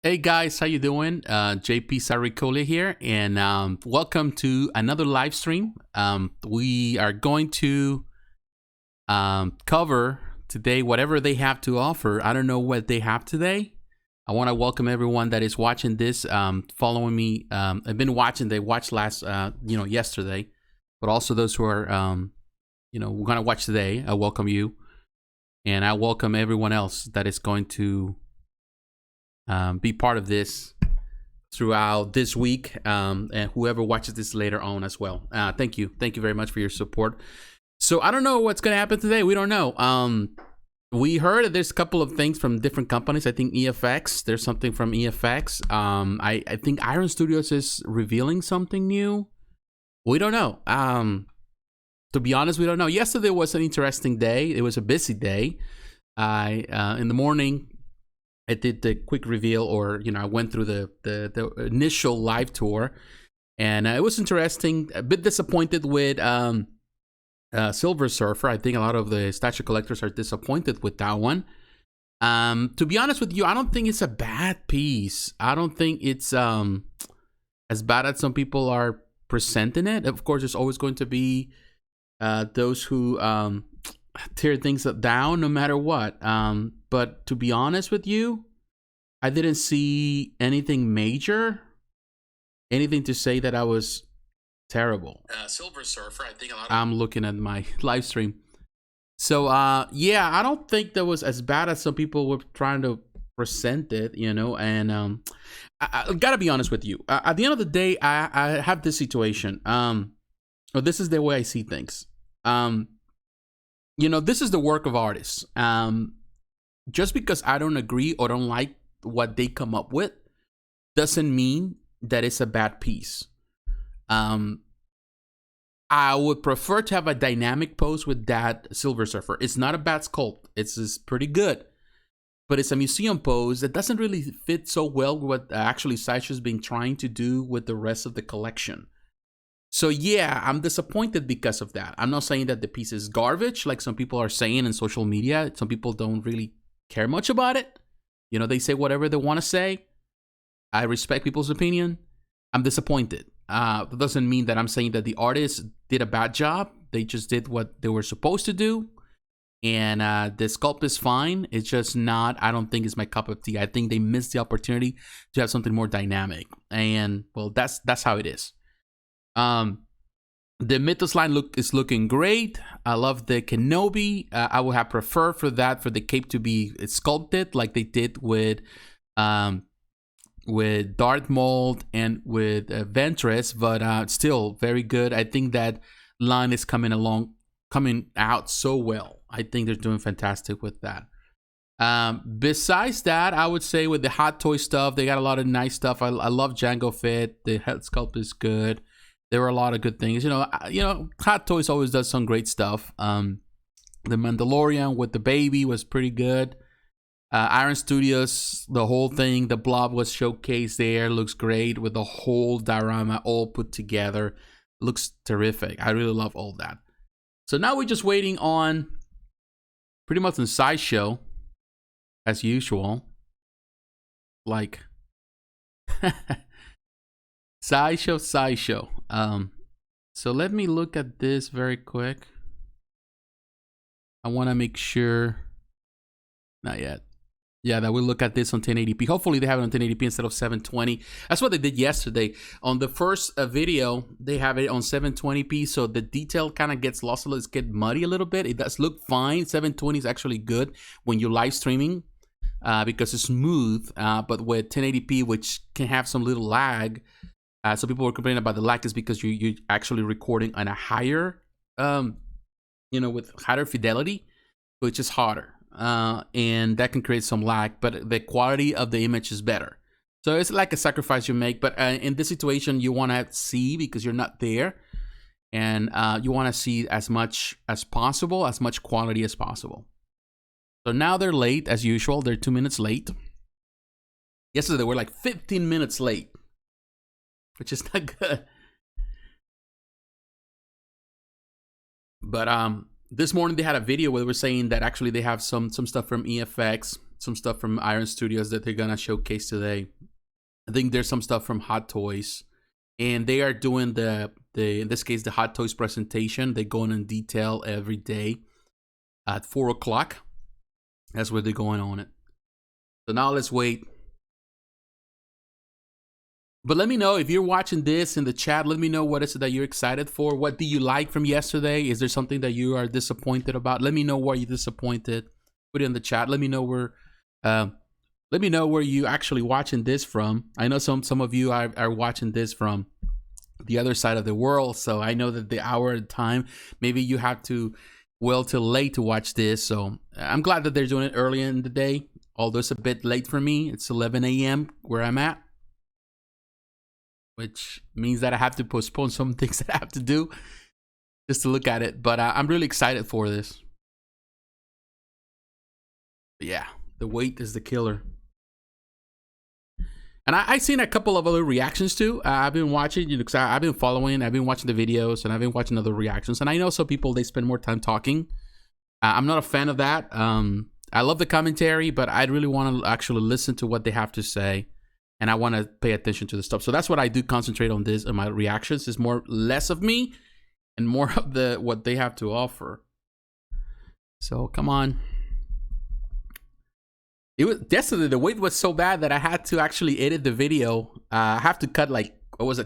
Hey guys, how you doing? jpsarrireviews here, and welcome to another live stream. We are going to cover today whatever they have to offer. I don't know what they have today. I want to welcome everyone that is watching this, following me. I've been watching. They watched last, yesterday, but also those who are, we're gonna watch today. I welcome you, and I welcome everyone else that is going to be part of this throughout this week, and whoever watches this later on as well. Thank you very much for your support. So I don't know what's gonna happen today. We don't know. We heard that there's a couple of things from different companies. I think EFX, there's something from EFX. I think Iron Studios is revealing something new. We don't know. To be honest, we don't know. Yesterday was an interesting day. It was a busy day. In the morning, I did the quick reveal, or I went through the initial live tour, and it was interesting. A bit disappointed with Silver Surfer. I think a lot of the statue collectors are disappointed with that one. To be honest with you, I don't think it's a bad piece. I don't think it's as bad as some people are presenting it. Of course, there's always going to be those who tear things down no matter what. But to be honest with you, I didn't see anything major, anything to say that I was terrible. Silver Surfer, I think a lot of... I'm looking at my live stream. So, yeah, I don't think that was as bad as some people were trying to present it, and I gotta be honest with you. At the end of the day, I have this situation. This is the way I see things. This is the work of artists. Just because I don't agree or don't like what they come up with doesn't mean that it's a bad piece. I would prefer to have a dynamic pose with that Silver Surfer. It's not a bad sculpt. It's pretty good. But it's a museum pose that doesn't really fit so well with what actually Sideshow's been trying to do with the rest of the collection. So yeah, I'm disappointed because of that. I'm not saying that the piece is garbage, like some people are saying in social media. Some people don't really care much about it. They say whatever they want to say. I respect people's opinion. I'm disappointed. That doesn't mean that I'm saying that the artist did a bad job. They just did what they were supposed to do. And the sculpt is fine. It's just not, I don't think it's my cup of tea. I think they missed the opportunity to have something more dynamic. And well, that's how it is. The Mythos line is looking great. I love the Kenobi. I would have preferred for the cape to be sculpted like they did with Darth Maul and with Ventress, but still very good. I think that line is coming out so well. I think they're doing fantastic with that. Besides that, I would say with the Hot Toy stuff, they got a lot of nice stuff. I love Jango Fett. The head sculpt is good. There were a lot of good things. Hot Toys always does some great stuff. The Mandalorian with the baby was pretty good. Iron Studios, the whole thing, the blob was showcased there. Looks great with the whole diorama all put together. Looks terrific. I really love all that. So now we're just waiting on pretty much on Sideshow, as usual. Like... Sideshow. So let me look at this very quick. I want to make sure. Not yet. Yeah, that we'll look at this on 1080p. Hopefully they have it on 1080p instead of 720. That's what they did yesterday. On the first video, they have it on 720p, so the detail kind of gets lost a little. It's get muddy a little bit. It does look fine. 720 is actually good when you're live streaming because it's smooth. But with 1080p, which can have some little lag. So people were complaining about the lag is because you're actually recording on a higher, with higher fidelity, which is harder. And that can create some lag, but the quality of the image is better. So it's like a sacrifice you make. But in this situation, you want to see because you're not there. And you want to see as much as possible, as much quality as possible. So now they're late, as usual. They're 2 minutes late. Yesterday, they were like 15 minutes late, which is not good. But this morning they had a video where they were saying that actually they have some stuff from EFX some stuff from Iron Studios that they're gonna showcase today. I think there's some stuff from Hot Toys, and they are doing the in this case the Hot Toys presentation. They go in detail every day at 4 o'clock. That's where they're going on it. So now let's wait. But let me know if you're watching this in the chat. Let me know what is it that you're excited for. What do you like from yesterday? Is there something that you are disappointed about? Let me know why you're disappointed. Put it in the chat. Let me know where. Let me know where you actually watching this from. I know some of you are watching this from the other side of the world. So I know that the hour and time, maybe you have to wait till late to watch this. So I'm glad that they're doing it early in the day. Although it's a bit late for me. It's 11 a.m. where I'm at. Which means that I have to postpone some things that I have to do just to look at it. But I'm really excited for this. But yeah, the wait is the killer. And I've seen a couple of other reactions too. I've been watching, you know, cause I've been following, I've been watching the videos, and I've been watching other reactions. And I know some people, they spend more time talking. I'm not a fan of that. I love the commentary, but I really want to actually listen to what they have to say. And I want to pay attention to the stuff. So that's what I do concentrate on this, and my reactions is less of me and more of what they have to offer. So come on. It was yesterday, the wait was so bad that I had to actually edit the video. I have to cut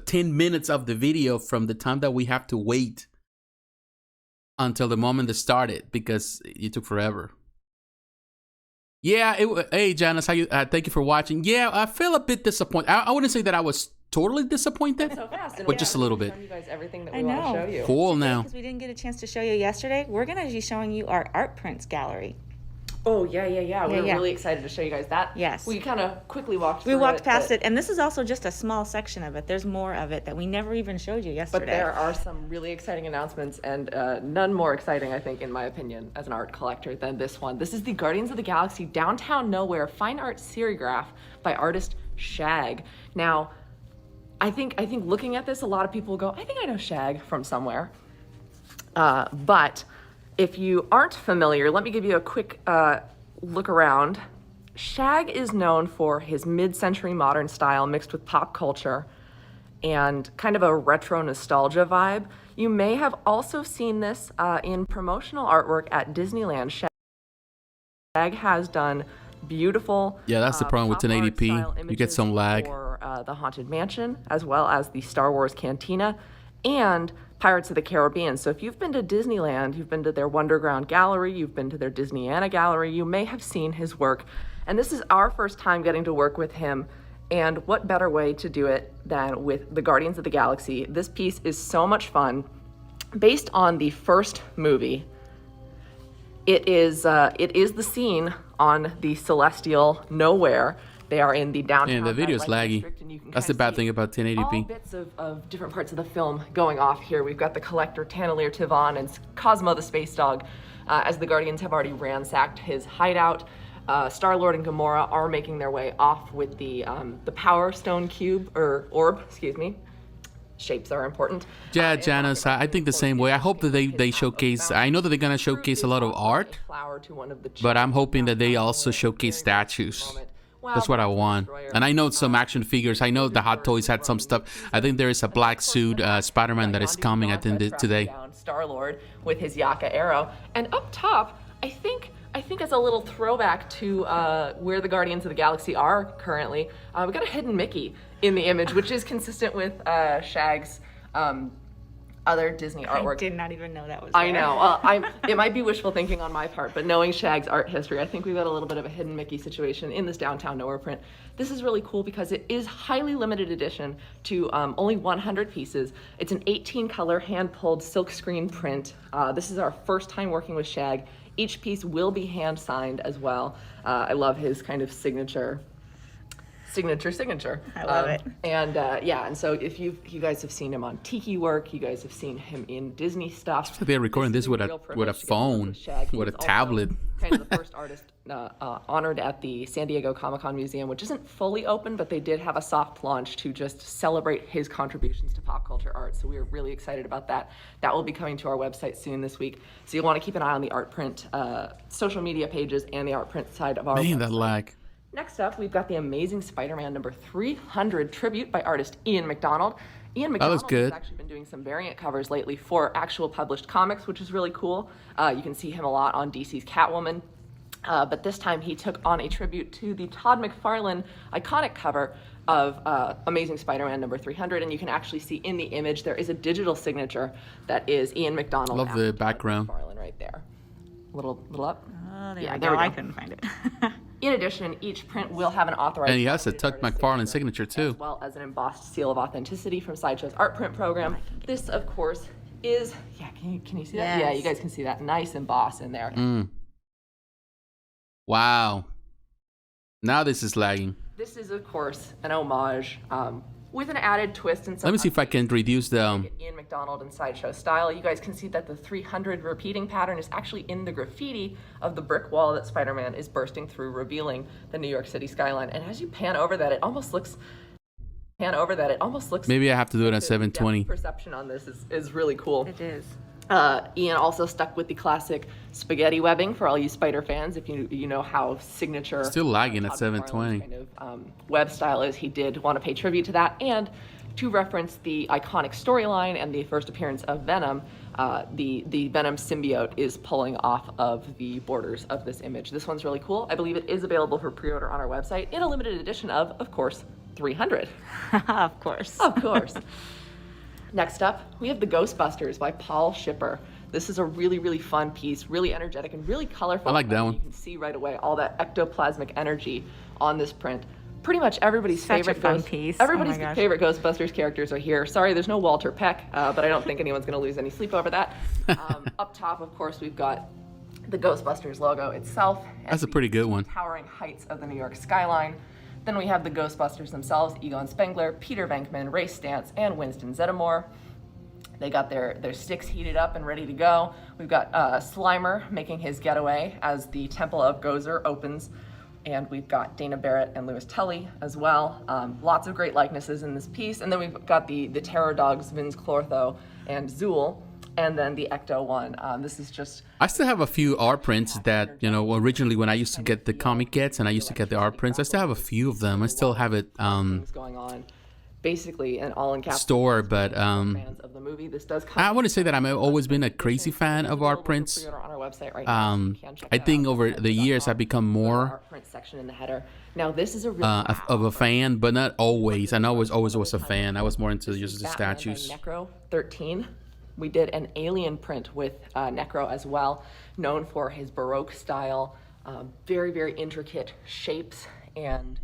10 minutes of the video from the time that we have to wait until the moment it started, because it took forever. Yeah, hey Janice, how you? Thank you for watching. Yeah, I feel a bit disappointed. I wouldn't say that I was totally disappointed, so fast, but just a little bit. You guys everything that we want to show you. Cool now. Because we didn't get a chance to show you yesterday, we're gonna be showing you our art prints gallery. Oh yeah. We're really excited to show you guys that. Yes. We kind of quickly walked past it, and this is also just a small section of it. There's more of it that we never even showed you yesterday. But there are some really exciting announcements, and none more exciting, I think, in my opinion, as an art collector, than this one. This is the Guardians of the Galaxy Downtown Nowhere Fine Art Serigraph by artist Shag. Now, I think looking at this, a lot of people will go, I think I know Shag from somewhere. But if you aren't familiar, let me give you a quick look around. Shag is known for his mid-century modern style mixed with pop culture and kind of a retro nostalgia vibe. You may have also seen this in promotional artwork at Disneyland. Shag has done beautiful Yeah, that's the problem with 1080p. You get some lag. For the Haunted Mansion, as well as the Star Wars Cantina and Pirates of the Caribbean. So if you've been to Disneyland, you've been to their Wonderground Gallery, you've been to their Disneyana Gallery, you may have seen his work. And this is our first time getting to work with him. And what better way to do it than with the Guardians of the Galaxy? This piece is so much fun. Based on the first movie, it is the scene on the Celestial Nowhere. They are in the downtown. And the video's laggy. That's the bad thing about 1080p. All bits of different parts of the film going off here. We've got the Collector, Taneleer Tivon, and Cosmo the Space Dog, as the Guardians have already ransacked his hideout. Star-Lord and Gamora are making their way off with the Power Stone Cube, or orb, excuse me. Shapes are important. Yeah, Janice, I think the same way. I hope that they showcase, I know that they're going to showcase a lot of art, but I'm hoping that they also showcase statues. That's what I want. And I know some action figures. I know the Hot Toys had some stuff. I think there is a black suit Spider-Man that is coming, I think, today. Star-Lord with his Yaka arrow. And up top, I think it's a little throwback to where the Guardians of the Galaxy are currently. We got a hidden Mickey in the image, which is consistent with Shag's other Disney artwork. I did not even know that was there. I know. It might be wishful thinking on my part, but knowing Shag's art history, I think we've got a little bit of a hidden Mickey situation in this Downtown Nowhere print. This is really cool because it is highly limited edition to only 100 pieces. It's an 18-color hand-pulled silkscreen print. This is our first time working with Shag. Each piece will be hand-signed as well. I love his kind of signature. I love it. And yeah, and so if you guys have seen him on Tiki work, you guys have seen him in Disney stuff. So they're recording this with a phone, with a tablet. kind of the first artist honored at the San Diego Comic-Con Museum, which isn't fully open, but they did have a soft launch to just celebrate his contributions to pop culture art. So we are really excited about that. That will be coming to our website soon this week. So you'll want to keep an eye on the art print social media pages and the art print side of our Man, website. that lag. Next up, we've got the Amazing Spider-Man number 300 tribute by artist Ian McDonald. Ian McDonald has actually been doing some variant covers lately for actual published comics, which is really cool. You can see him a lot on DC's Catwoman. But this time he took on a tribute to the Todd McFarlane iconic cover of Amazing Spider-Man number 300. And you can actually see in the image there is a digital signature that is Ian McDonald. Love the background. McFarlane right there. Little up. Oh, there we go. I couldn't find it. In addition, each print will have an authorized... And he has a Tuck McFarlane signature, too. As well as an embossed seal of authenticity from Sideshow's art print program. This, of course, is... Yeah, can you see that? Yes. Yeah, you guys can see that. Nice emboss in there. Wow. Now this is lagging. This is, of course, an homage with an added twist and some... Let me see if I can reduce the... Ian McDonald and Sideshow style. You guys can see that the 300 repeating pattern is actually in the graffiti of the brick wall that Spider-Man is bursting through, revealing the New York City skyline. And as you pan over that, it almost looks... Maybe I have to do it at 720. Perception on this is really cool. It is. Ian also stuck with the classic spaghetti webbing for all you Spider fans. If you know how signature Still lagging at Todd 720. McFarlane's kind of web style is, he did want to pay tribute to that, and to reference the iconic storyline and the first appearance of Venom. The Venom symbiote is pulling off of the borders of this image. This one's really cool. I believe it is available for pre-order on our website in a limited edition of course, 300. Of course. Of course. Next up, we have the Ghostbusters by Paul Shipper. This is a really, really fun piece, really energetic and really colorful. I like that one. You can see right away all that ectoplasmic energy on this print. Pretty much everybody's Such favorite a fun piece. Everybody's Oh my gosh. favorite Ghostbusters characters are here. Sorry, there's no Walter Peck, but I don't think anyone's going to lose any sleep over that. Up top, of course, we've got the Ghostbusters logo itself. That's a pretty good one. Towering heights of the New York skyline. Then we have the Ghostbusters themselves, Egon Spengler, Peter Venkman, Ray Stantz, and Winston Zeddemore. They got their sticks heated up and ready to go. We've got Slimer making his getaway as the Temple of Gozer opens. And we've got Dana Barrett and Louis Tully as well. Lots of great likenesses in this piece. And then we've got the terror dogs, Vince Clortho and Zool. And then the Ecto one. This is just... I still have a few art prints that, originally when I used to get the comic kits and I used to get the art prints, I still have a few of them. I still have it things going on. Basically, an all-encompassing store, but fans of the movie. This does come... I want to say that I've always been a crazy fan of art prints. On our website right now, so you can check I that think out. over the years I've become more Art print section in the header. Now this is a really of a fan, but not always. I know I always was a fan. I was more into just the Batman by statues. Necro 13. We did an alien print with Necro as well, known for his Baroque style, very, very intricate shapes, and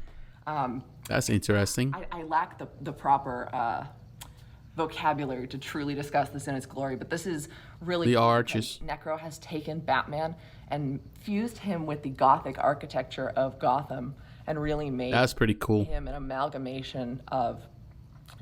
That's interesting. I lack the proper vocabulary to truly discuss this in its glory, but this is really The cool arches. because Necro has taken Batman and fused him with the Gothic architecture of Gotham and really made That's pretty cool. him an amalgamation of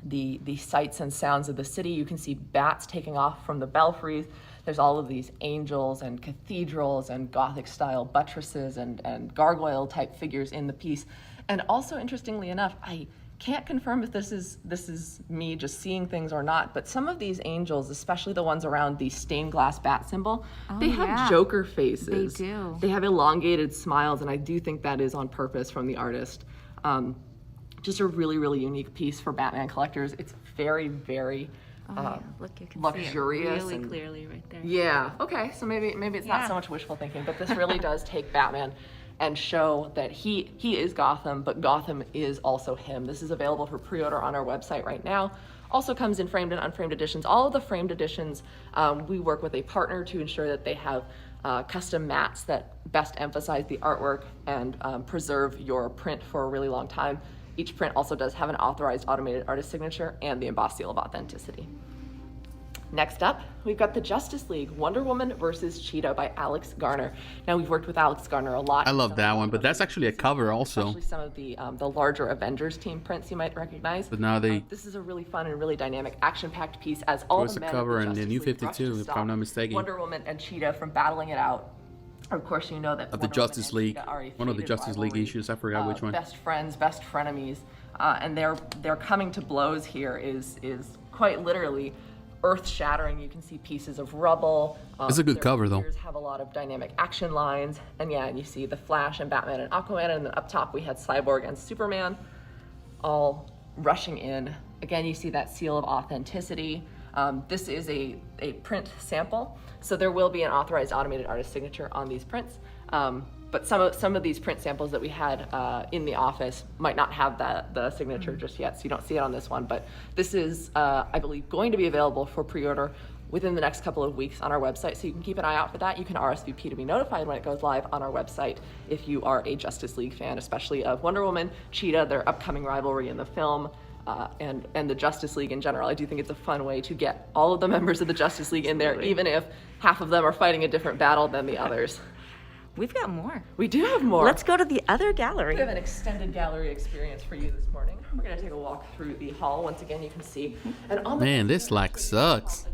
the sights and sounds of the city. You can see bats taking off from the belfries. There's all of these angels and cathedrals and Gothic style buttresses and gargoyle type figures in the piece. And also, interestingly enough, I can't confirm if this is me just seeing things or not, but some of these angels, especially the ones around the stained glass bat symbol, they have yeah. Joker faces. They do. They have elongated smiles, and I do think that is on purpose from the artist. Just a really, really unique piece for Batman collectors. It's very, very Look, you can luxurious see it really and- clearly right there. yeah. Okay. So maybe it's not Yeah. so much wishful thinking, but this really does take Batman and show that he is Gotham, but Gotham is also him. This is available for pre-order on our website right now. Also comes in framed and unframed editions. All of the framed editions, we work with a partner to ensure that they have custom mats that best emphasize the artwork and preserve your print for a really long time. Each print also does have an authorized automated artist signature and the embossed seal of authenticity. Next up, we've got the Justice League, Wonder Woman versus Cheetah by Alex Garner. Now, we've worked with Alex Garner a lot. I love that one, but that's actually a cover also. Especially some of the larger Avengers team prints you might recognize. But now they This is a really fun and really dynamic, action-packed piece as all was the a men cover of in the the Justice New League rush 52, to if stop I'm not mistaken. Wonder Woman and Cheetah from battling it out Of course, you know that Of the Wonder Woman Justice and League. Cheetah are a One of the faded Justice League rivalry, issues. I forgot which one. Best friends, best frenemies, and they're coming to blows here is quite literally earth-shattering. You can see pieces of rubble. It's a good their cover, though. figures have a lot of dynamic action lines, and you see the Flash and Batman and Aquaman, and then up top we had Cyborg and Superman, all rushing in. Again, you see that seal of authenticity. This is a print sample, so there will be an authorized automated artist signature on these prints. But some of these print samples that we had in the office might not have the signature just yet, so you don't see it on this one. But this is, I believe, going to be available for pre-order within the next couple of weeks on our website, so you can keep an eye out for that. You can RSVP to be notified when it goes live on our website if you are a Justice League fan, especially of Wonder Woman, Cheetah, their upcoming rivalry in the film, and the Justice League in general. I do think it's a fun way to get all of the members of the Justice League in there, even if half of them are fighting a different battle than the others. We've got more. We do have more. Let's go to the other gallery. We have an extended gallery experience for you this morning. We're going to take a walk through the hall. Once again, you can see. And on the Man, this like sucks.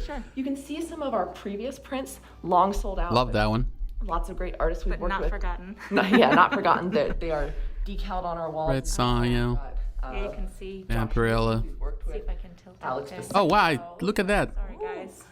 Sure. You can see some of our previous prints, long sold out. Love that one. Lots of great artists we've But worked not with. forgotten. Not forgotten. They are decaled on our walls. Red Sonia. Yeah, you can see. Vampirella. We've worked See with if I can tilt it. Alex Okay. Bass- Oh, wow. Look at that. Sorry, guys.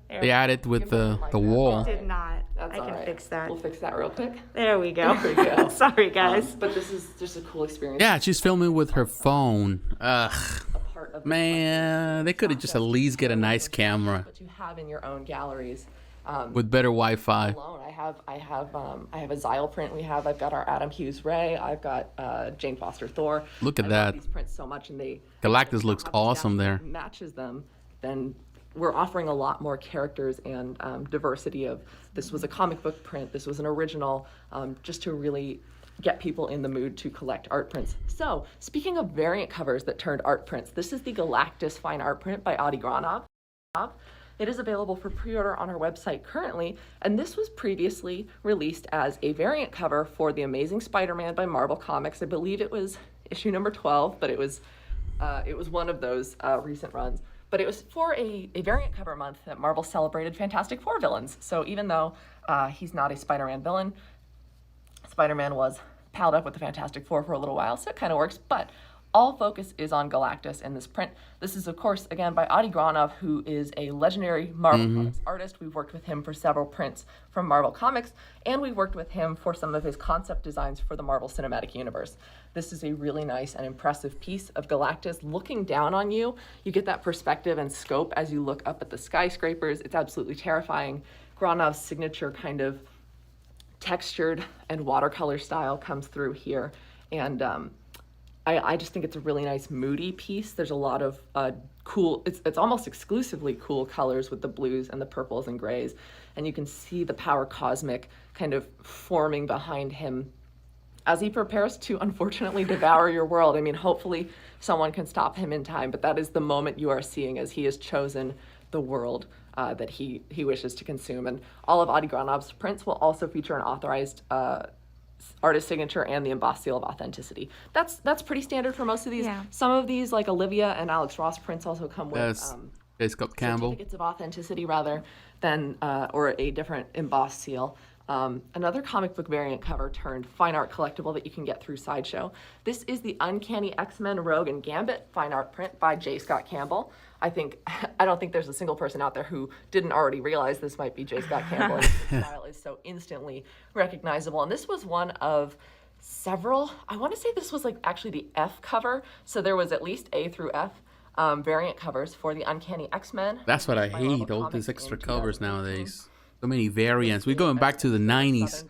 They added with the wall. Did not. That's I all can right. fix that. We'll fix that real quick. There we go. There we go. Sorry, guys. But this is just a cool experience. Yeah, she's filming with her phone. Ugh. A part of the Man, they could have just at least get a nice camera what you have in your own galleries. with better Wi-Fi. Alone, I have a Xyle print. I've got our Adam Hughes Ray. I've got Jane Foster Thor. Look at I that. love these prints so much, and Galactus looks awesome there. Matches them. Then we're offering a lot more characters and diversity of. This was a comic book print. This was an original, just to really get people in the mood to collect art prints. So, speaking of variant covers that turned art prints, this is the Galactus fine art print by Adi Granov. It is available for pre-order on our website currently, and this was previously released as a variant cover for The Amazing Spider-Man by Marvel Comics. I believe it was issue number 12, but it was one of those recent runs. But it was for a variant cover month that Marvel celebrated Fantastic Four villains. So even though he's not a Spider-Man villain, Spider-Man was palled up with the Fantastic Four for a little while, so it kind of works. But all focus is on Galactus in this print. This is, of course, again, by Adi Granov, who is a legendary Marvel Comics artist. We've worked with him for several prints from Marvel Comics, and we've worked with him for some of his concept designs for the Marvel Cinematic Universe. This is a really nice and impressive piece of Galactus looking down on you. You get that perspective and scope as you look up at the skyscrapers. It's absolutely terrifying. Granov's signature kind of textured and watercolor style comes through here. And I just think it's a really nice moody piece. There's a lot of cool, it's almost exclusively cool colors with the blues and the purples and grays. And you can see the power cosmic kind of forming behind him as he prepares to unfortunately devour your world. I mean, hopefully someone can stop him in time, but that is the moment you are seeing as he has chosen the world that he wishes to consume. And all of Adi Granov's prints will also feature an authorized artist signature and the embossed seal of authenticity. That's pretty standard for most of these. Yeah. Some of these, like Olivia and Alex Ross prints, also come with Campbell. certificates of authenticity rather than or a different embossed seal. Another comic book variant cover turned fine art collectible that you can get through Sideshow. This is the Uncanny X-Men Rogue and Gambit fine art print by J. Scott Campbell. I don't think there's a single person out there who didn't already realize this might be J. Scott Campbell. His style is so instantly recognizable. And this was one of several, I want to say this was like actually the F cover. So there was at least A through F variant covers for the Uncanny X-Men. That's what I hate, all these extra covers nowadays. So many variants. We're going back to the 90s,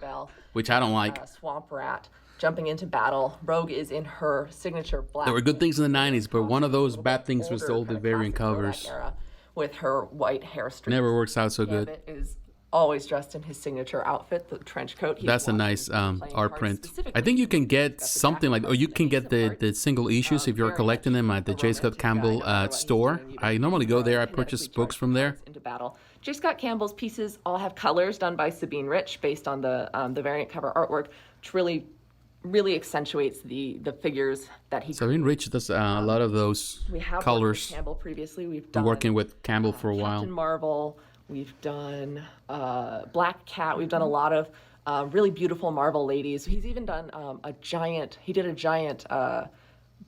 which I don't like. Swamp Rat jumping into battle. Rogue is in her signature black. There were good things in the 90s, but one of those bad things was all the older, variant kind of covers. classic throwback era with her white hair streaks. Never works out so good. Gambit is always dressed in his signature outfit, the trench coat. He's That's a watching nice playing art cards print. specifically. I think you can get Got the something like, jacket or you part, can the get the single issues if you're very collecting them at the much J. a Scott romantic guy, Campbell no matter what he's store. doing, you I don't normally go there. I kinetically purchase charge books from there. cards into battle. J. Scott Campbell's pieces all have colors done by Sabine Rich based on the variant cover artwork, which really accentuates the figures that he. Sabine Rich does a lot of those we have colors. worked with Campbell previously. We've Been done working with Campbell for a while. Captain Marvel. We've done Black Cat. We've done a lot of really beautiful Marvel ladies. He's even done a giant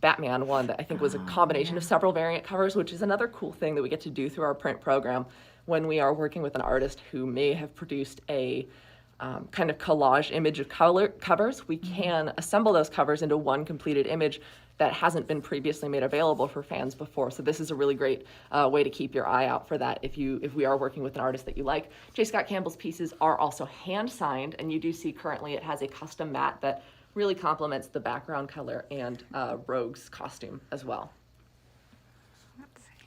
Batman one that I think was a combination of several variant covers, which is another cool thing that we get to do through our print program when we are working with an artist who may have produced a kind of collage image of covers. We can assemble those covers into one completed image that hasn't been previously made available for fans before. So this is a really great way to keep your eye out for that if we are working with an artist that you like. J. Scott Campbell's pieces are also hand signed, and you do see currently it has a custom mat that really complements the background color and Rogue's costume as well.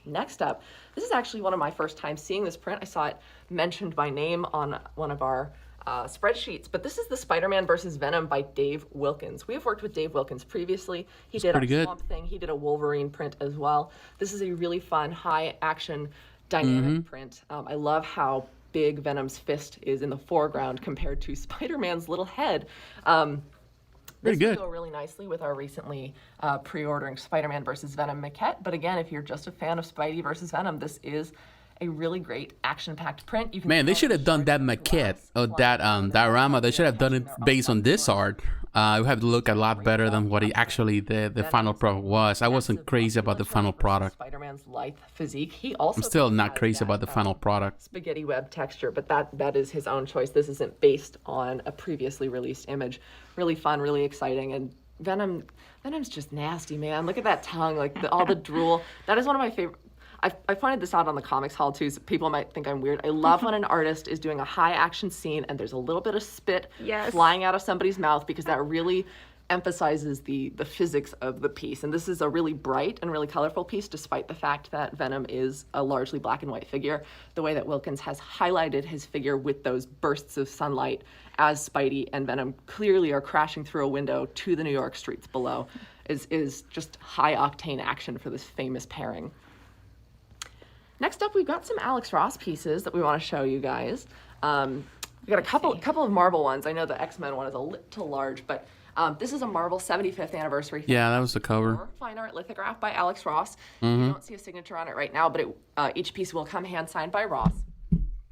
Next up, this is actually one of my first times seeing this print. I saw it mentioned by name on one of our spreadsheets, but this is the Spider-Man versus Venom by Dave Wilkins. We have worked with Dave Wilkins previously. He did a Swamp Thing. He did a Wolverine print as well. This is a really fun, high action, dynamic print. I love how big Venom's fist is in the foreground compared to Spider-Man's little head. This will go really nicely with our recently pre-ordering Spider-Man versus Venom maquette. But again, if you're just a fan of Spidey versus Venom, this is a really great action-packed print. You can they should have done that maquette or that diorama. They should have done it based on this art. It would have looked a lot better than what the final product was. I wasn't crazy about the final product. Spider-Man's lithe physique. He also I'm still not crazy about the final product. Spaghetti web texture, but that is his own choice. This isn't based on a previously released image. Really fun, really exciting, and Venom's just nasty, man. Look at that tongue, like all the drool. That is one of my favorite. I pointed this out on the Comics Hall too, so people might think I'm weird. I love when an artist is doing a high action scene and there's a little bit of spit flying out of somebody's mouth, because that really emphasizes the physics of the piece. And this is a really bright and really colorful piece, despite the fact that Venom is a largely black and white figure. The way that Wilkins has highlighted his figure with those bursts of sunlight as Spidey and Venom clearly are crashing through a window to the New York streets below is just high octane action for this famous pairing. Next up, we've got some Alex Ross pieces that we want to show you guys. We've got a couple of Marvel ones. I know the X-Men one is a little large, but this is a Marvel 75th anniversary. Yeah, that was the cover. Fine art lithograph by Alex Ross. You don't see a signature on it right now, but each piece will come hand signed by Ross.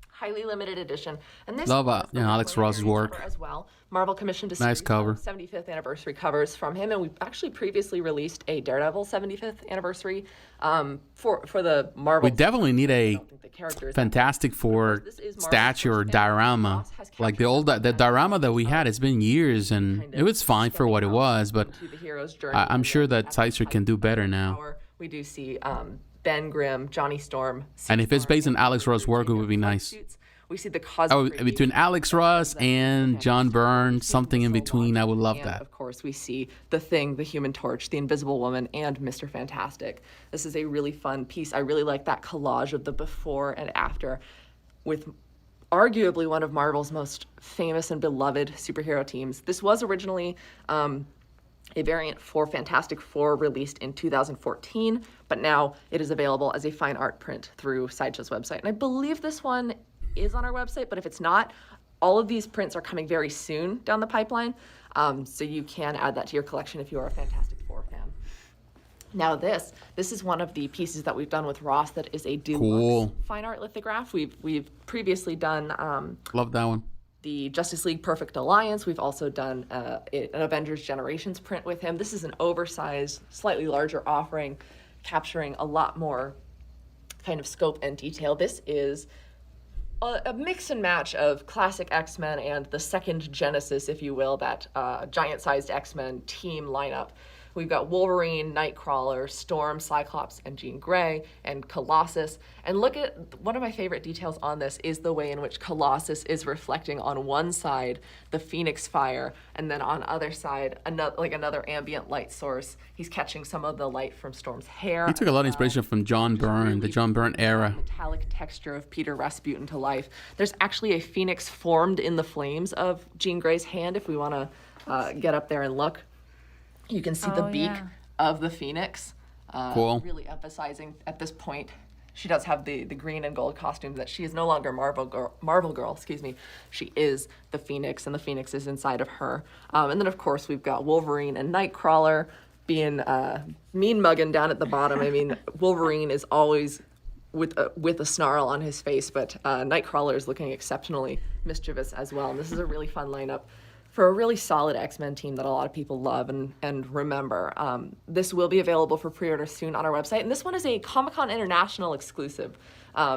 Highly limited edition. And this love Alex Ross's work as well. Marvel commissioned a nice cover. 75th anniversary covers from him, and we've actually previously released a Daredevil 75th anniversary for the Marvel. We definitely need a Fantastic Four statue or diorama. Like the diorama that we had, it's been years, and it was fine for what it was, but I'm sure that Sideshow can do better now. We do see Ben Grimm, Johnny Storm. And if it's based on Alex Ross' work, it would be nice. We see the cosplay between Alex Ross and John Byrne, something in between. I would love that. Of course, we see the Thing, the Human Torch, the Invisible Woman, and Mr. Fantastic. This is a really fun piece. I really like that collage of the before and after, with arguably one of Marvel's most famous and beloved superhero teams. This was originally a variant for Fantastic Four released in 2014, but now it is available as a fine art print through Sideshow's website. And I believe this one is on our website, but if it's not, all of these prints are coming very soon down the pipeline, so you can add that to your collection if you are a Fantastic Four fan. Now this is one of the pieces that we've done with Ross that is a deluxe fine art lithograph. We've previously done love that one. The Justice League Perfect Alliance. We've also done an Avengers Generations print with him. This is an oversized, slightly larger offering, capturing a lot more kind of scope and detail. This is a mix and match of classic X-Men and the second Genesis, if you will, that giant-sized X-Men team lineup. We've got Wolverine, Nightcrawler, Storm, Cyclops, and Jean Grey, and Colossus. And look at, one of my favorite details on this is the way in which Colossus is reflecting on one side the Phoenix fire, and then on other side, another ambient light source. He's catching some of the light from Storm's hair. He took a lot of inspiration from John Byrne, the John Byrne era. Metallic texture of Peter Rasputin to life. There's actually a phoenix formed in the flames of Jean Grey's hand, if we want to get up there and look. You can see the beak of the phoenix, really emphasizing at this point. She does have the green and gold costume, that she is no longer Marvel girl, excuse me. She is the Phoenix, and the Phoenix is inside of her. And then, of course, we've got Wolverine and Nightcrawler being mean mugging down at the bottom. I mean, Wolverine is always with a snarl on his face, but Nightcrawler is looking exceptionally mischievous as well. And this is a really fun lineup for a really solid X-Men team that a lot of people love and remember. This will be available for pre-order soon on our website, and this one is a Comic-Con International exclusive.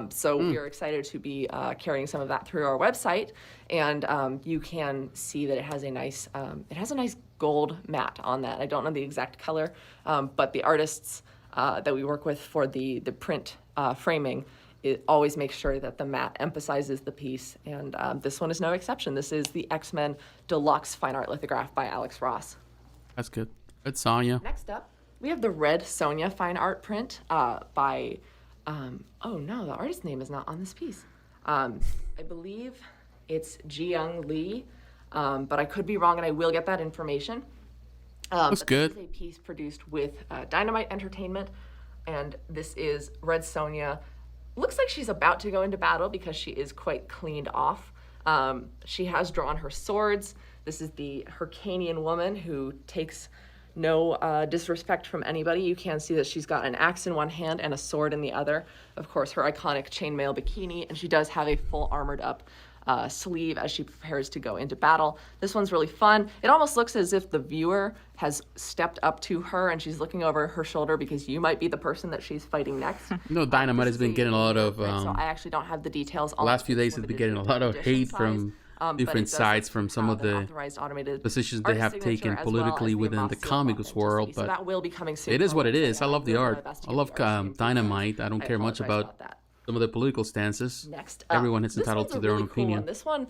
So we are excited to be carrying some of that through our website, and you can see that it has a nice gold matte on that. I don't know the exact color, but the artists that we work with for the print framing, it always makes sure that the matte emphasizes the piece, and this one is no exception. This is the X-Men Deluxe Fine Art Lithograph by Alex Ross. That's good. Good, Sonia. Next up, we have the red Sonia fine art print by, oh no, the artist's name is not on this piece. I believe it's Ji-Young Lee, but I could be wrong, and I will get that information. That's good. This is a piece produced with Dynamite Entertainment, and this is red Sonia. Looks like she's about to go into battle because she is quite cleaned off. She has drawn her swords. This is the Hyrcanian woman who takes no disrespect from anybody. You can see that she's got an axe in one hand and a sword in the other. Of course, her iconic chainmail bikini, and she does have a full armored up sleeve as she prepares to go into battle. This one's really fun. It almost looks as if the viewer has stepped up to her and she's looking over her shoulder because you might be the person that she's fighting next. Dynamite has been getting a lot of... so I actually don't have the details on the last few days has been getting a lot of hate from different sides from some of the positions they have taken politically within the comics world, but that will be coming soon. it is what it is. I love the art. I love Dynamite. I don't care much about some of the political stances. Next up, everyone is entitled to their own opinion. This one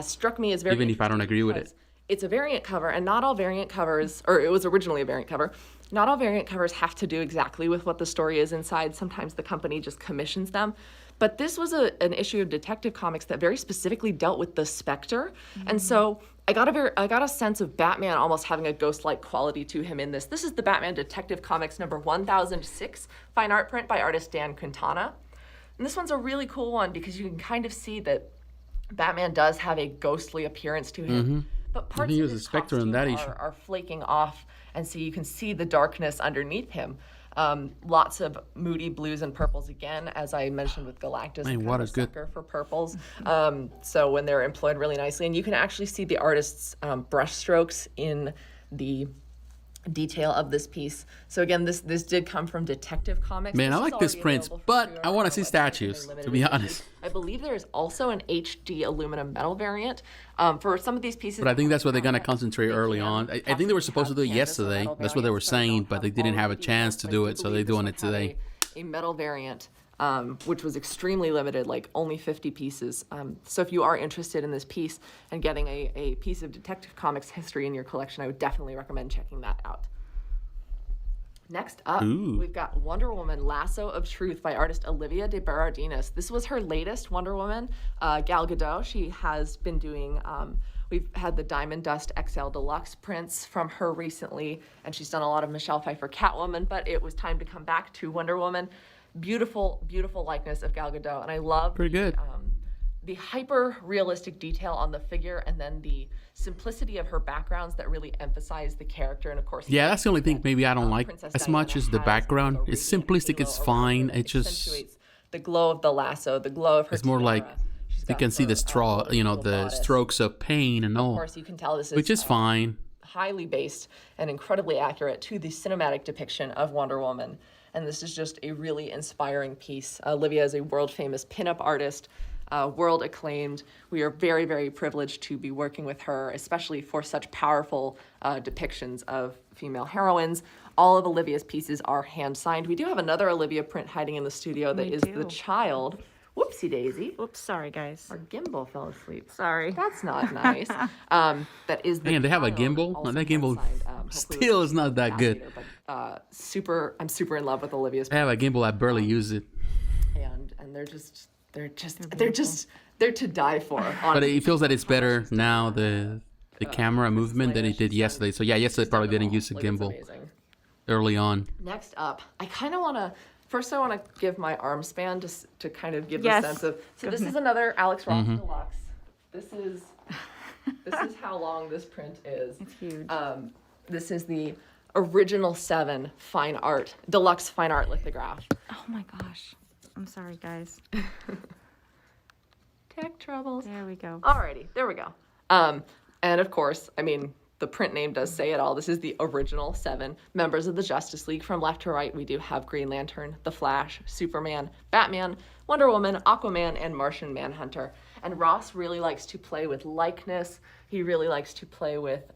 struck me as very even if I don't agree with it. It's a variant cover, and not all variant covers, or it was originally a variant cover, not all variant covers have to do exactly with what the story is inside. Sometimes the company just commissions them. But this was an issue of Detective Comics that very specifically dealt with the Spectre. And so I got a sense of Batman almost having a ghost-like quality to him in this. This is the Batman Detective Comics number 1006 fine art print by artist Dan Quintana. And this one's a really cool one because you can kind of see that Batman does have a ghostly appearance to him. But parts of his costume are flaking off, and so you can see the darkness underneath him. Lots of moody blues and purples again, as I mentioned with Galactus. What is good for purples. So when they're employed really nicely, and you can actually see the artist's brush strokes in the detail of this piece. So again, this did come from Detective Comics. Man, I like this print, but I want to see statues, to be honest. I believe there is also an HD aluminum metal variant for some of these pieces. But I think that's what they're going to concentrate early on. I think they were supposed to do it yesterday. That's what they were saying, but they didn't have a chance to do it, so they're doing it today. A metal variant, which was extremely limited, like only 50 pieces. So if you are interested in this piece and getting a piece of Detective Comics history in your collection, I would definitely recommend checking that out. Next up, we've got Wonder Woman Lasso of Truth by artist Olivia de Berardines. This was her latest Wonder Woman, Gal Gadot. She has been doing, we've had the Diamond Dust XL Deluxe prints from her recently, and she's done a lot of Michelle Pfeiffer Catwoman, but it was time to come back to Wonder Woman. Beautiful, beautiful likeness of Gal Gadot, and I love the hyper-realistic detail on the figure, and then the simplicity of her backgrounds that really emphasize the character. And of course, that's the only thing maybe I don't like as much as the background. It's simplistic, it's fine. It just the glow of the lasso, the glow of her. It's more like you can see the the strokes of pain and all. Of course, you can tell this is which is fine. Highly based and incredibly accurate to the cinematic depiction of Wonder Woman. And this is just a really inspiring piece. Olivia is a world-famous pinup artist, world acclaimed. We are very, very privileged to be working with her, especially for such powerful depictions of female heroines. All of Olivia's pieces are hand-signed. We do have another Olivia print hiding in the studio that is the child. Whoopsie daisy. Oops, sorry guys. Our gimbal fell asleep. Sorry. That's not nice. That is the Man, they have a gimbal? That gimbal still is not that good. But, I'm super in love with Olivia's. I have a gimbal, I barely use it. And they're to die for. But it feels that it's better now, the camera movement than it did yesterday. So yeah, yesterday probably didn't use a gimbal early on. Next up, I want to give my arm span just to kind of give the sense of. So this is another Alex Ross Deluxe. This is how long this print is. It's huge. This is the original 7 fine art deluxe fine art lithograph. Oh my gosh. I'm sorry, guys. Tech troubles. There we go. Alrighty, there we go. And of course, I mean, the print name does say it all. This is the original 7 members of the Justice League. From left to right, we do have Green Lantern, The Flash, Superman, Batman, Wonder Woman, Aquaman, and Martian Manhunter. And Ross really likes to play with likeness. He really likes to play with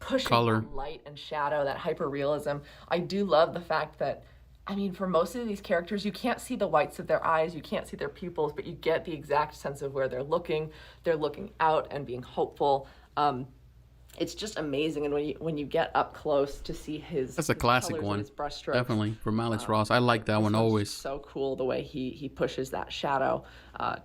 pushing Color. light and shadow, that hyper-realism. I do love the fact that, I mean, for most of these characters, you can't see the whites of their eyes, you can't see their pupils, but you get the exact sense of where they're looking. They're looking out and being hopeful. It's just amazing, and when you get up close to see That's a classic one. Definitely from Alex Ross. I like that one always. So cool the way he pushes that shadow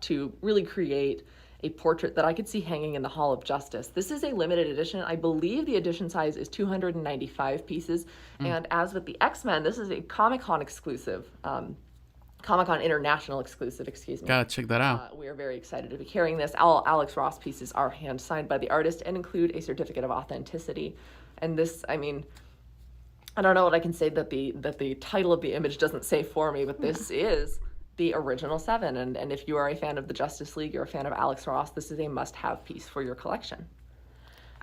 to really create a portrait that I could see hanging in the Hall of Justice. This is a limited edition. I believe the edition size is 295 pieces, and as with the X-Men, this is a Comic-Con exclusive. Comic-Con International exclusive, excuse me. Gotta check that out. We are very excited to be carrying this. All Alex Ross pieces are hand-signed by the artist and include a certificate of authenticity. And this, I mean, I don't know what I can say that the title of the image doesn't say for me, but this is the original 7. And if you are a fan of the Justice League, you're a fan of Alex Ross, this is a must-have piece for your collection.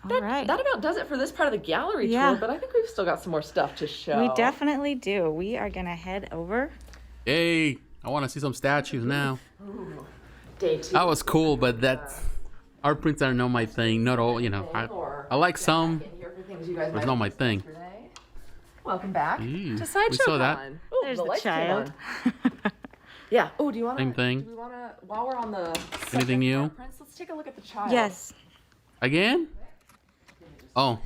All right. That about does it for this part of the gallery tour, but I think we've still got some more stuff to show. We definitely do. We are going to head over. Hey, I want to see some statues now. Ooh, day 2. That was cool, but that's art prints are not my thing. Not all, you know. I like some, but it's not my thing. Welcome back to Sideshow. We saw that. Ooh, There's the lights came child. on. Yeah. Oh, do you want to? Same thing. Do we want to? While we're on the Anything new? prints, let's take a look at the child. Yes. Again? Oh.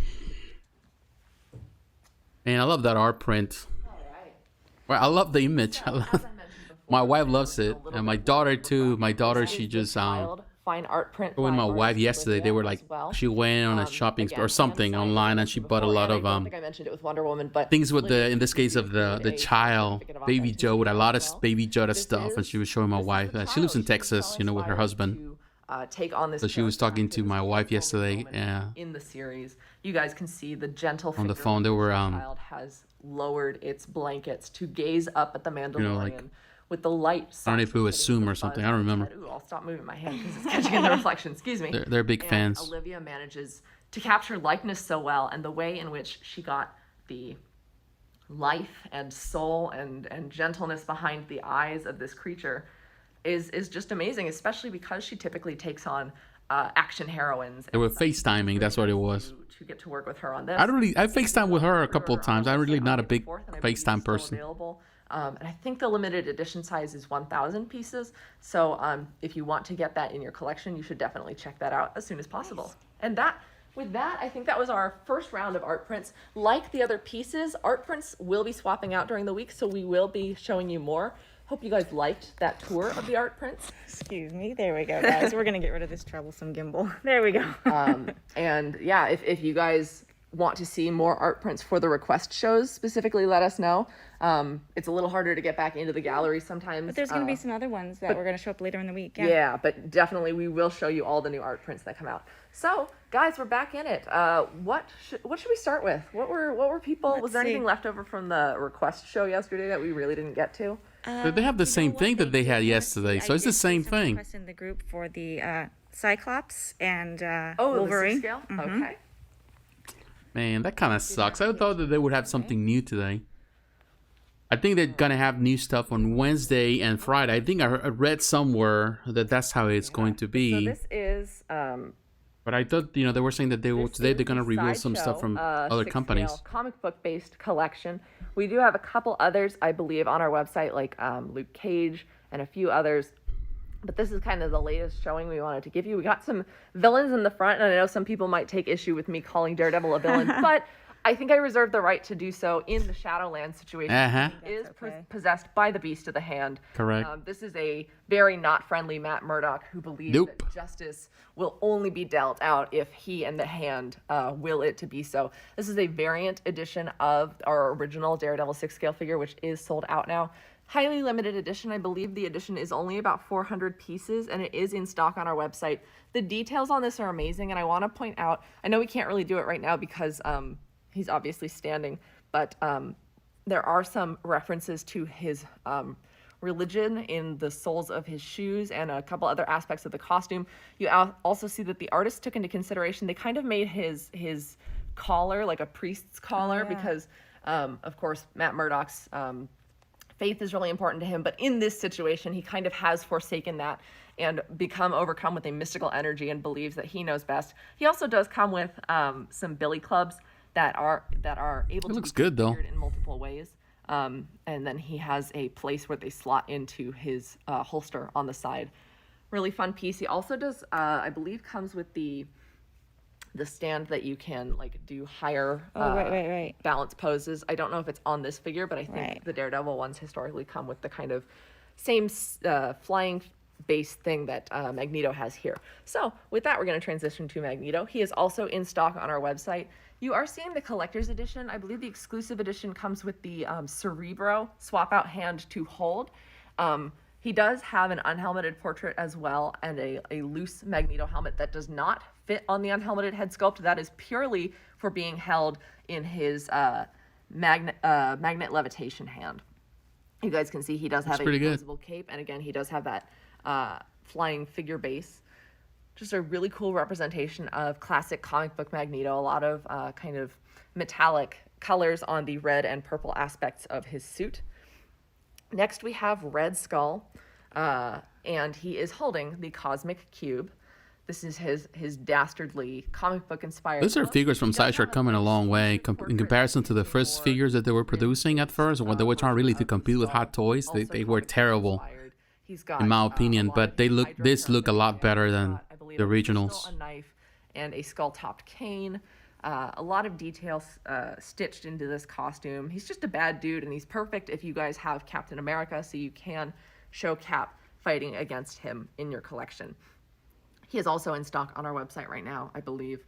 Man, I love that art print. Well, I love the image. My wife loves it, and my daughter too. My daughter, she just fine art print. with my wife yesterday. They were like, she went on a shopping or something online, and she bought a lot of I think I mentioned it with Wonder Woman, but things with the, in this case of the child, Baby Joe, with a lot of Baby Yoda stuff, and she was showing my wife. She lives in Texas, you know, with her husband. Take on this. So she was talking to my wife yesterday. In the series, you guys can see the gentle on the figure phone. They were the child has lowered its blankets to gaze up at the Mandalorian like, with the light. I don't know if it was Zoom or something. I don't remember. Ooh, I'll stop moving my hand because it's catching in the reflection. Excuse me. They're big And fans. Olivia manages to capture likeness so well, and the way in which she got the life and soul and gentleness behind the eyes of this creature is just amazing, especially because she typically takes on action heroines. They were FaceTiming. That's what it was. To get to work with her on this. I FaceTime with her a couple of times. I'm really not a big FaceTime person. And I think the limited edition size is 1,000 pieces. So if you want to get that in your collection, you should definitely check that out as soon as possible. And with that, I think that was our first round of art prints. Like the other pieces, art prints will be swapping out during the week, so we will be showing you more. Hope you guys liked that tour of the art prints. Excuse me. There we go, guys. We're going to get rid of this troublesome gimbal. There we go. And yeah, if you guys want to see more art prints for the request shows, specifically let us know. It's a little harder to get back into the gallery sometimes. But there's going to be some other ones that we're going to show up later in the week. Yeah, but definitely we will show you all the new art prints that come out. So, guys, we're back in it. What should we start with? What were people? Was there anything left over from the request show yesterday that we really didn't get to? They have the same thing that they had yesterday, so it's the same thing. Request in the group for the Cyclops and Wolverine. The 6 scale? Mm-hmm. Okay. Man, that kind of sucks. I thought that they would have something new today. I think they're gonna have new stuff on Wednesday and Friday. I think I read somewhere that that's how it's going to be. So this is. But I thought, you know, they were saying that today they're gonna reveal some stuff from other companies. Comic book based collection. We do have a couple others, I believe, on our website, like Luke Cage and a few others. But this is kind of the latest showing we wanted to give you. We got some villains in the front, and I know some people might take issue with me calling Daredevil a villain, but I think I reserve the right to do so in the Shadowland situation. He is possessed by the Beast of the Hand. Correct. This is a very not friendly Matt Murdock who believes that justice will only be dealt out if he and the Hand will it to be so. This is a variant edition of our original Daredevil 6-scale figure, which is sold out now. Highly limited edition. I believe the edition is only about 400 pieces, and it is in stock on our website. The details on this are amazing, and I want to point out, I know we can't really do it right now because he's obviously standing, but there are some references to his religion in the soles of his shoes and a couple other aspects of the costume. You also see that the artist took into consideration, they kind of made his collar like a priest's collar because, of course, Matt Murdock's faith is really important to him. But in this situation, he kind of has forsaken that and become overcome with a mystical energy and believes that he knows best. He also does come with some billy clubs that are able to be configured in multiple ways. And then he has a place where they slot into his holster on the side. Really fun piece. He also does, I believe, comes with the stand that you can like do higher balance poses. I don't know if it's on this figure, but I think the Daredevil ones historically come with the kind of same flying base thing that Magneto has here. So with that, we're going to transition to Magneto. He is also in stock on our website. You are seeing the collector's edition. I believe the exclusive edition comes with the Cerebro swap out hand to hold. He does have an unhelmeted portrait as well and a loose Magneto helmet that does not fit on the unhelmeted head sculpt. That is purely for being held in his magnet levitation hand. You guys can see he does have a visible cape, and again, he does have that flying figure base. Just a really cool representation of classic comic book Magneto. A lot of kind of metallic colors on the red and purple aspects of his suit. Next, we have Red Skull, and he is holding the Cosmic Cube. This is his dastardly comic book inspired. Those are figures from Sideshow coming a long way in comparison to the first figures that they were producing at first, when they were trying really to compete with Hot Toys. They were terrible, in my opinion. But this look a lot better than the originals. A knife and a skull-topped cane. A lot of details stitched into this costume. He's just a bad dude, and he's perfect if you guys have Captain America, so you can show Cap fighting against him in your collection. He is also in stock on our website right now, I believe.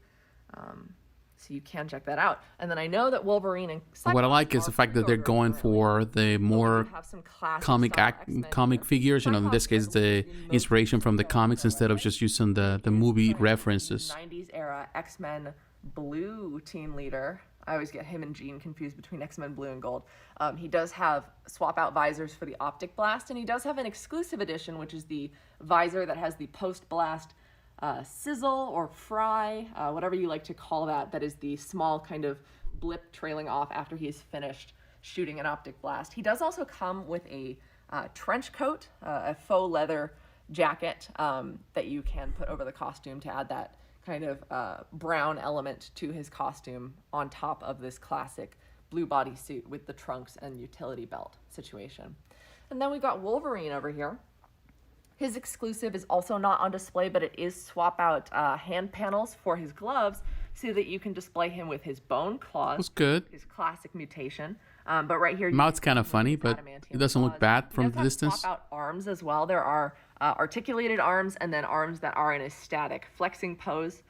So you can check that out. And then I know that Wolverine and what I like is the fact that they're going for the more comic figures. You know, in this case, the inspiration from the comics instead of just using the movie references. 90s era X-Men Blue team leader. I always get him and Jean confused between X-Men Blue and Gold. He does have swap-out visors for the Optic Blast, and he does have an exclusive edition, which is the visor that has the post-blast sizzle or fry, whatever you like to call that. That is the small kind of blip trailing off after he's finished shooting an Optic Blast. He does also come with a trench coat, a faux leather jacket that you can put over the costume to add that kind of brown element to his costume on top of this classic blue bodysuit with the trunks and utility belt situation. And then we've got Wolverine over here. His exclusive is also not on display, but it is swap out hand panels for his gloves so that you can display him with his bone claws. That's good. His classic mutation. But right here, mouth's kind of funny, but it doesn't look bad from the distance. Swap out arms as well. There are articulated arms and then arms that are in a static flexing pose.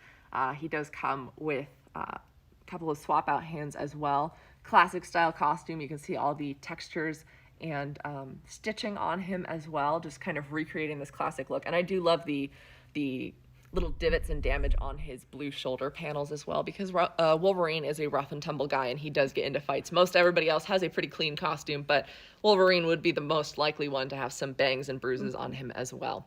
He does come with a couple of swap out hands as well. Classic style costume. You can see all the textures and stitching on him as well, just kind of recreating this classic look. And I do love the little divots and damage on his blue shoulder panels as well, because Wolverine is a rough and tumble guy and he does get into fights. Most everybody else has a pretty clean costume, but Wolverine would be the most likely one to have some bangs and bruises on him as well.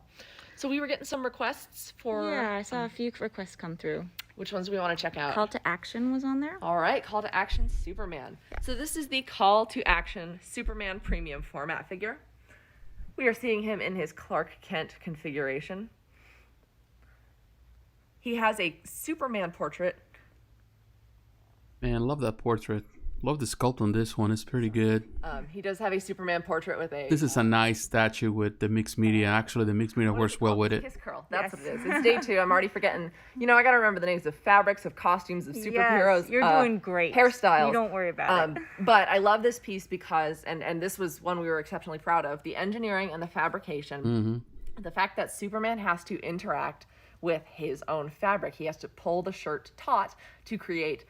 So we were getting some requests for... Yeah, I saw a few requests come through. Which ones do we want to check out? Call to Action was on there. All right, Call to Action Superman. Yeah. So this is the Call to Action Superman premium format figure. We are seeing him in his Clark Kent configuration. He has a Superman portrait. Man, I love that portrait. Love the sculpt on this one. It's pretty good. He does have a Superman portrait with a... This is a nice statue with the mixed media. Actually, the mixed media works well with it. Kiss curl. That's what it is. It's day 2. I'm already forgetting. You know, I got to remember the names of fabrics, of costumes, of superheroes. Yes, you're doing great. Hairstyles. You don't worry about it. But I love this piece because, and this was one we were exceptionally proud of, the engineering and the fabrication. Mm-hmm. The fact that Superman has to interact with his own fabric. He has to pull the shirt taut to create...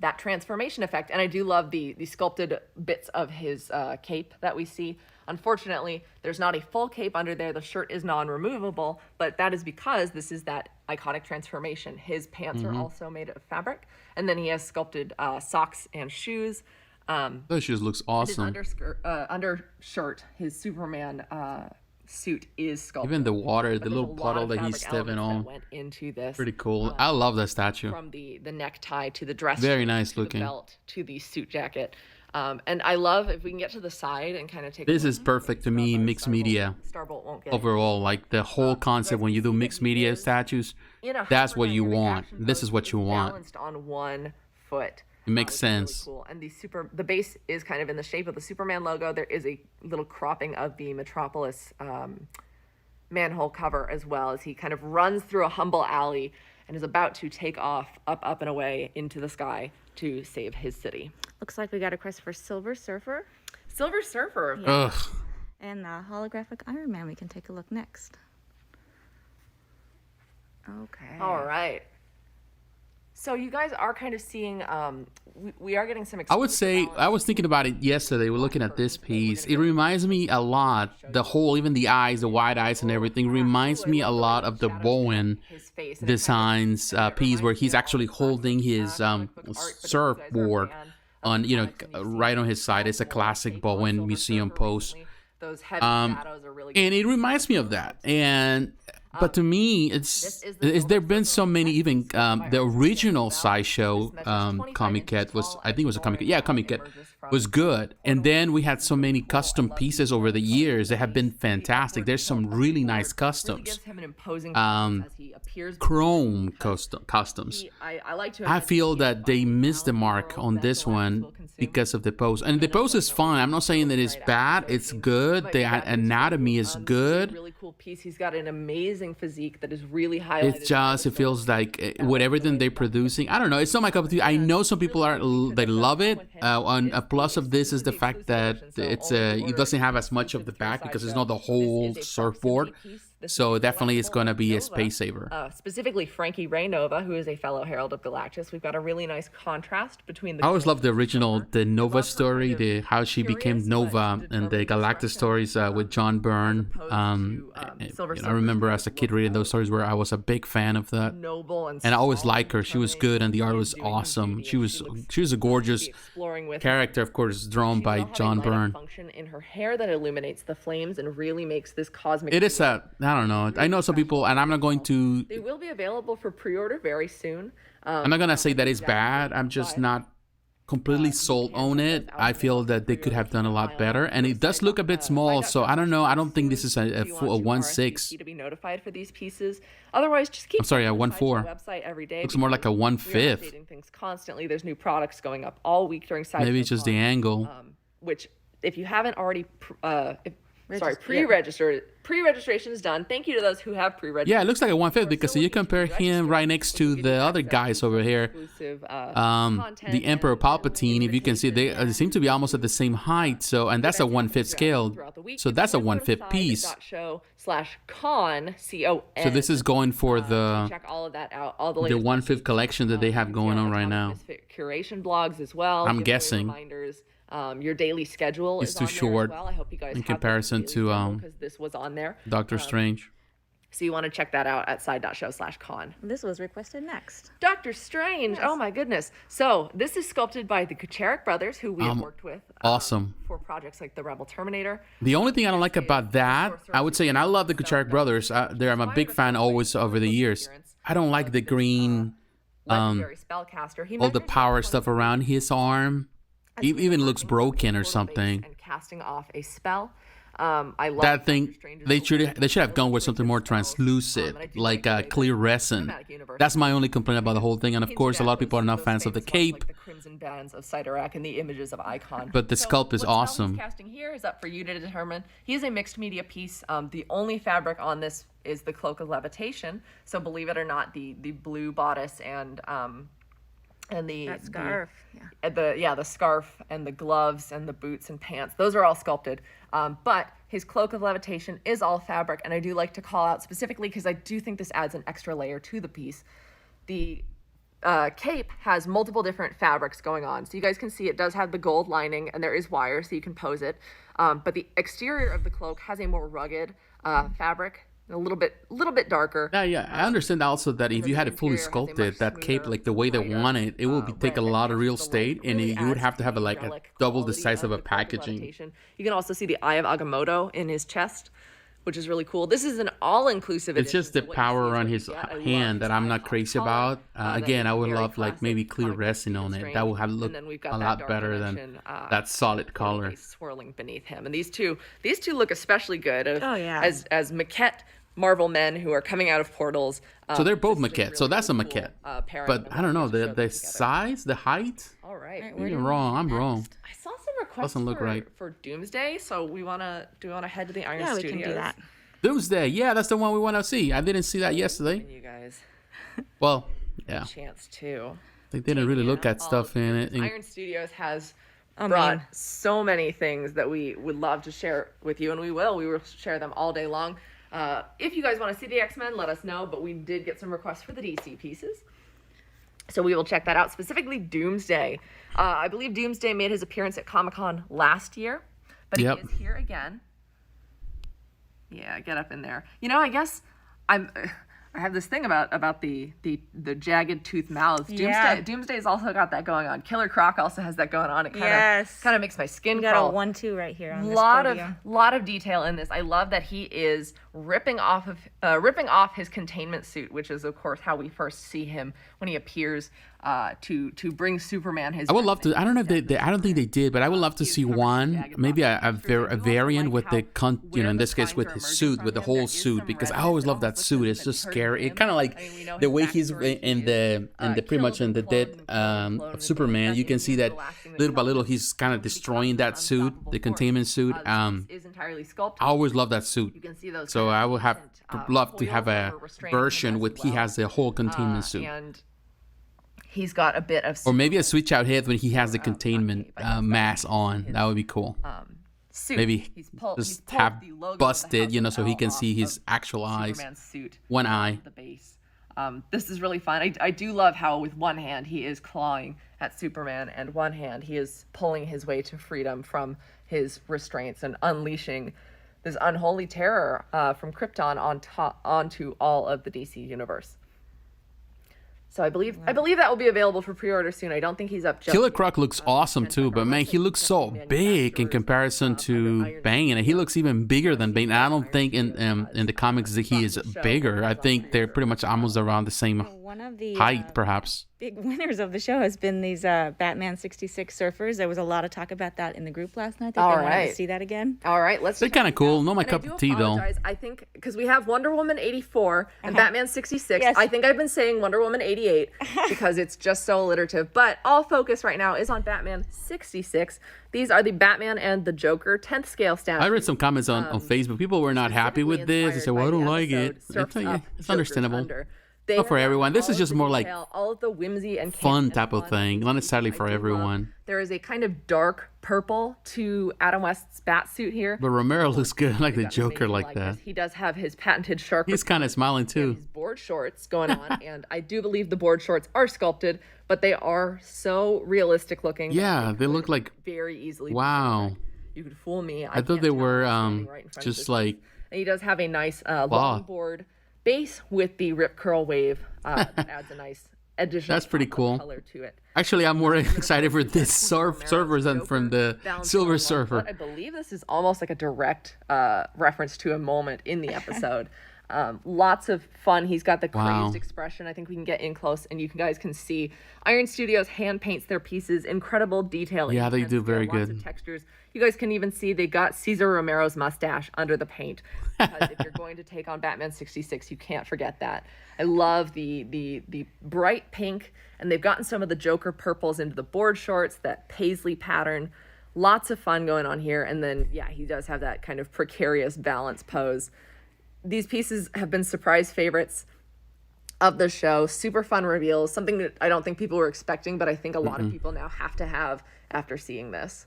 that transformation effect. And I do love the sculpted bits of his cape that we see. Unfortunately, there's not a full cape under there. The shirt is non-removable, but that is because this is that iconic transformation. His pants are also made of fabric. And then he has sculpted socks and shoes. That just looks awesome. His undershirt, his Superman suit is sculpted. Even the water, the But there's little a lot puddle of that he's fabric stepping elements on. that went into this. Pretty cool. I love that statue. From the necktie to the dress. Very shirt, nice to looking. The belt to the suit jacket. And I love if we can get to the side and kind of take. This is perfect to me, mixed media. Starbolt won't get it. Overall, like the whole concept when you do mixed media statues, that's what you want. This is what you want. Balanced on one foot. It makes Which is really sense. cool. And the base is kind of in the shape of the Superman logo. There is a little cropping of the Metropolis manhole cover as well, as he kind of runs through a humble alley and is about to take off up and away into the sky to save his city. Looks like we got a request for Silver Surfer Silver Surfer. Ugh. and Holographic Iron Man. We can take a look next. Okay. All right. So you guys are kind of seeing, we are getting some. I would say, I was thinking about it yesterday. We're looking at this piece. It reminds me a lot, the whole, even the eyes, the wide eyes and everything, reminds me a lot of the Bowen Designs piece where he's actually holding his surfboard on, you know, right on his side. It's a classic Bowen museum pose. Those heavy shadows are really And it reminds me of that. But to me, there've been so many, even the original Sideshow Comic Cat was, I think it was a Comic Cat. Yeah, Comic Cat was good. And then we had so many custom pieces over the years that have been fantastic. There's some really nice customs. Chrome customs. I feel that they missed the mark on this one because of the pose. And the pose is fine. I'm not saying that it's bad. It's good. The anatomy is good. Really cool piece. He's got an amazing physique that is really highlighted. It's just, it feels like with everything they're producing, I don't know. It's not my cup of tea. I know some people they love it. A plus of this is the fact that it doesn't have as much of the back because it's not the whole surfboard. So definitely it's going to be a space saver. Specifically Frankie Ray Nova, who is a fellow Herald of Galactus. We've got a really nice contrast between the... I always loved the original, the Nova story, how she became Nova, and the Galactus stories with John Byrne. I remember as a kid reading those stories where I was a big fan of that. And I always liked her. She was good and the art was awesome. She was a gorgeous character, of course, drawn by John Byrne. Function in her hair that illuminates the flames and really makes this cosmic... It is I don't know. I know some people, and I'm not going to... They will be available for pre-order very soon. I'm not going to say that it's bad. I'm just not completely sold on it. I feel that they could have done a lot better. And it does look a bit small, so I don't know. I don't think this is a 1/6. To be notified for these pieces. Otherwise, just keep... I'm sorry, a 1/4. Website every day. Looks more like a 1/5. Updating things constantly. There's new products going up all week during Sideshow. Maybe it's just the angle. Which, if you haven't already... Pre-registration is done. Thank you to those who have pre-registered. Yeah, it looks like a 1/5 because you compare him right next to the other guys over here. The Emperor Palpatine, if you can see, they seem to be almost at the same height. So, and that's a 1/5 scale. So that's a 1/5 piece. /con, C-O-N. So this is going for the check all of that out. All the 1/5 collection that they have going on right now. Curation blogs as well. I'm guessing. Reminders. Your daily schedule is too on there short as well. I hope you guys in have comparison to because this was on there. Doctor Strange. So you want to check that out at side.show/con. This was requested next. Doctor Strange. Yes. Oh my goodness. So this is sculpted by the Cheshire brothers, who we have worked with. Awesome. For projects like the Rebel Terminator. The only thing I don't like about that, I would say, and I love the Cheshire brothers. I'm a big fan always over the years. I don't like the green, all the power stuff around his arm. It even looks broken or something. And casting off a spell. I love that thing. They should have gone with something more translucent, like clear resin. That's my only complaint about the whole thing. And of course, a lot of people are not fans of the cape. Like the crimson bands of Sidorak and the images of Icon. But the sculpt is awesome. Casting here is up for you to determine. He is a mixed media piece. The only fabric on this is the Cloak of Levitation. So believe it or not, the blue bodice and the that scarf, the scarf and the gloves and the boots and pants, those are all sculpted. But his Cloak of Levitation is all fabric, and I do like to call out specifically because I do think this adds an extra layer to the piece. The cape has multiple different fabrics going on, so you guys can see it does have the gold lining, and there is wire, so you can pose it. But the exterior of the cloak has a more rugged fabric A little bit darker. Yeah, I understand also that if you had it fully sculpted, that cape like the way they want it, it would take a lot of real estate, and you would have to have a double the size of a packaging. You can also see the Eye of Agamotto in his chest, which is really cool. This is an all-inclusive edition. It's just the power on his hand that I'm not crazy about. Again, I would love maybe clear resin on it. That would have looked a lot better than that solid color swirling beneath him. And these two look especially good. As maquette Marvel men who are coming out of portals. So they're both maquette. Really so that's a maquette. But I don't know the size, the height. All right, you're wrong. I'm wrong. I saw some requests for Doomsday, so do we want to head to the Iron Studios? Yeah, we can do that. Doomsday, yeah, that's the one we want to see. I didn't see that yesterday. You guys. Well, yeah. Chance too. They didn't really look at stuff in it. Iron Studios has brought so many things that we would love to share with you, and we will. We will share them all day long. If you guys want to see the X-Men, let us know, but we did get some requests for the DC pieces. So we will check that out, specifically Doomsday. I believe Doomsday made his appearance at Comic-Con last year, but he is here again. Yeah, get up in there. I guess I have this thing about the jagged tooth mouths. Doomsday's also got that going on. Killer Croc also has that going on. It kind of makes my skin crawl. Got a 1-2 right here on this lot of detail in this. I love that he is ripping off his containment suit, which is of course how we first see him when he appears to bring Superman his. I would love to. I don't know if they I don't think they did, but I would love to see maybe a variant with the in this case with his suit, with the whole suit, because I always love that suit. It's just scary. It kind of like the way he's in the pretty much in the dead of Superman. You can see that little by little he's kind of destroying that suit, the containment suit. I always love that suit. So I would love to have a version with he has the whole containment suit. He's got a bit of... Or maybe a switch out head when he has the containment mask on. That would be cool. Suit. Maybe just have busted, so he can see his actual eyes. Suit, one eye. The base. This is really fun. I do love how with one hand he is clawing at Superman, and one hand he is pulling his way to freedom from his restraints and unleashing this unholy terror from Krypton onto all of the DC universe. So I believe that will be available for pre-order soon. I don't think he's up. Killer Croc looks awesome too, but man, he looks so big in comparison to Bane, and he looks even bigger than Bane. I don't think in the comics that he is bigger. I think they're pretty much almost around the same height, perhaps. Big winners of the show has been these Batman 66 surfers. There was a lot of talk about that in the group last night. All right. Wanted to see that again. All right, They're kind of cool. Not my cup of tea, though. I think because we have Wonder Woman 84 and Batman 66. Yes. I think I've been saying Wonder Woman 88 because it's just so alliterative. But all focus right now is on Batman 66. These are the Batman and the Joker 10th scale statues. I read some comments on Facebook. People were not happy with this. They said, well, I don't like it. It's understandable. Not for everyone. This is just more like all of the whimsy and fun type of thing, not necessarily for everyone. There is a kind of dark purple to Adam West's bat suit here. But Romero looks good, like the Joker, like that. He does have his patented shark. He's kind of smiling too. His board shorts going on, and I do believe the board shorts are sculpted, but they are so realistic looking. Yeah, they look like very easily. Wow. You could fool me. I thought they were just like. And he does have a nice long board base with the rip curl wave that adds a nice additional That's pretty cool. color to it. Actually, I'm more excited for this surfer than from the Silver Surfer. I believe this is almost like a direct reference to a moment in the episode. Lots of fun. He's got the crazed expression. I think we can get in close and you guys can see Iron Studios hand paints their pieces. Incredible detailing. Yeah, they do very good. Lots of textures. You guys can even see they got Cesar Romero's mustache under the paint. Because if you're going to take on Batman 66, you can't forget that. I love the bright pink, and they've gotten some of the Joker purples into the board shorts, that paisley pattern. Lots of fun going on here. And then, yeah, he does have that kind of precarious balance pose. These pieces have been surprise favorites of the show. Super fun reveals, something that I don't think people were expecting, but I think a lot of people now have to have after seeing this.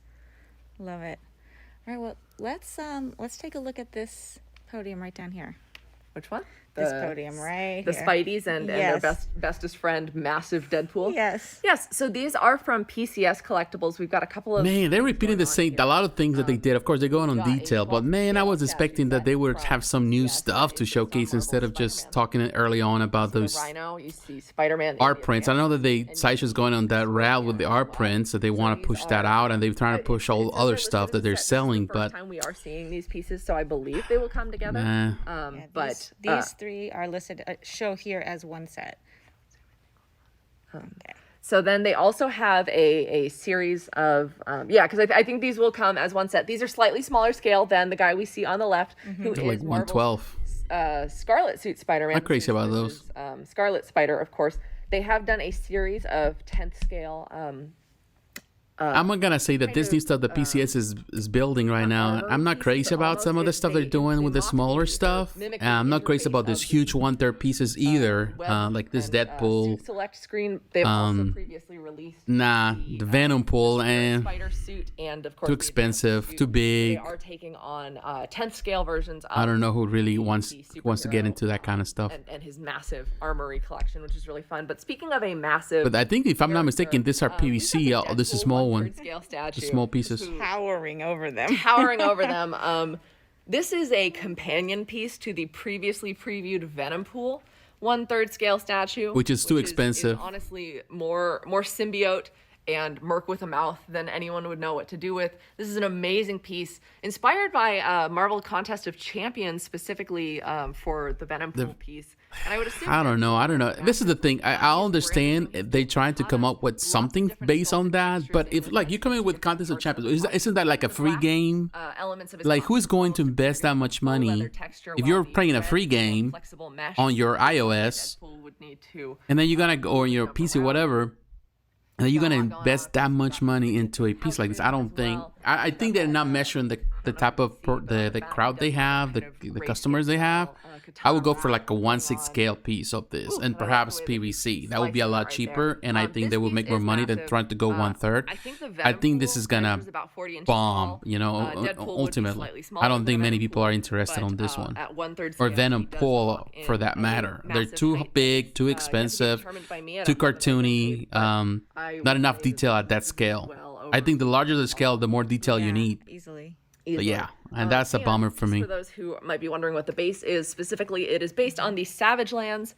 Love it. All right, well, let's take a look at this podium right down here. Which one? this podium right the here. Spideys and their bestest friend, massive Deadpool. Yes. Yes. So these are from PCS Collectibles. We've got a couple of. Man, they're repeating a lot of things that they did. Of course, they're going on detail, but man, I was expecting that they would have some new stuff to showcase instead of just talking early on about those Rhino. You see Spider-Man art prints. I know that Sideshow's going on that route with the art prints, that they want to push that out, and they're trying to push all other stuff that they're selling. But first time we are seeing these pieces, so I believe they will come together. But these three are listed show here as one set. Okay. So then they also have a series of, because I think these will come as one set. These are slightly smaller scale than the guy we see on the left, who they're is like 112. Scarlet suit Spider-Man. I'm crazy about those. Scarlet Spider, of course. They have done a series of 10th scale. I'm not gonna say that this new stuff the PCS is building right now. I'm not crazy about some of the stuff they're doing with the smaller stuff. I'm not crazy about this huge 1/3 pieces either, like this Deadpool. Select screen. They've also previously released. The Venom pool and Spider suit, and of course too expensive, too big. They are taking on 10th scale versions. Of I don't know who really wants to get into that kind of stuff. And his massive armory collection, which is really fun. But speaking of a massive, but I think if I'm not mistaken, these are PVC. This is small one. Scale statue, the small pieces. Towering over them. This is a companion piece to the previously previewed Venom pool 1/3 scale statue, which is too expensive. Is honestly, more symbiote and merc with a mouth than anyone would know what to do with. This is an amazing piece, inspired by Marvel Contest of Champions, specifically for the Venom pool piece. And I would assume I don't know. This is the thing. I understand they trying to come up with something based on that, but if like you come in with Contest of Champions, isn't that like a free game? Like who's going to invest that much money if you're playing a free game on your iOS, and then you're gonna go on your PC, whatever? And you're gonna invest that much money into a piece like this? I don't think. I think they're not measuring the type of the crowd they have, the customers they have. I would go for like a 1/6 scale piece of this, and perhaps PVC. That would be a lot cheaper, and I think they would make more money than trying to go 1/3. I think this is gonna bomb. Ultimately, I don't think many people are interested on this one or Venom Pool for that matter. They're too big, too expensive, too cartoony. Not enough detail at that scale. I think the larger the scale, the more detail you need. Easily. But yeah, and that's a bummer for me. For those who might be wondering what the base is, specifically, it is based on the Savage Lands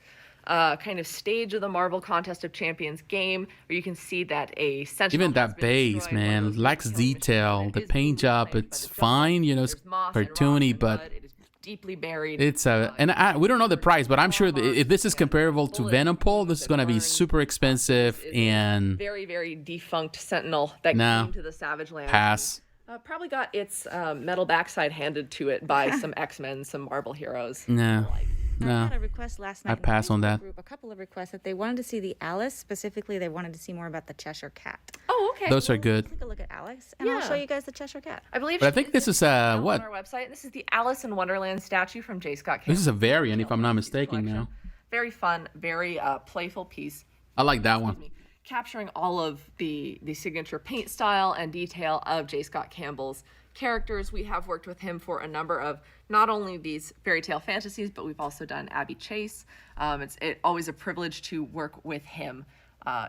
kind of stage of the Marvel Contest of Champions game, where you can see that a Sentinel even that base, man, lacks detail. The paint job, it's fine, it's cartoony, but it is deeply buried. It's we don't know the price, but I'm sure if this is comparable to Venom Pool, this is gonna be super expensive and very, very defunct Sentinel that came to the Savage Lands. Pass. Probably got its metal backside handed to it by some X-Men, some Marvel heroes. No. I had a request last night. I pass on that. Group, a couple of requests that they wanted to see the Alice. Specifically, they wanted to see more about the Cheshire Cat. Oh, okay. Those are good. Take a look at Alex, and I'll show you guys the Cheshire Cat. I believe. But I think this is what? On our website. This is the Alice in Wonderland statue from J. Scott Campbell. This is a variant, if I'm not mistaken. Now. Very fun, very playful piece. I like that one. Capturing all of the signature paint style and detail of J. Scott Campbell's characters. We have worked with him for a number of not only these fairy tale fantasies, but we've also done Abby Chase. It's always a privilege to work with him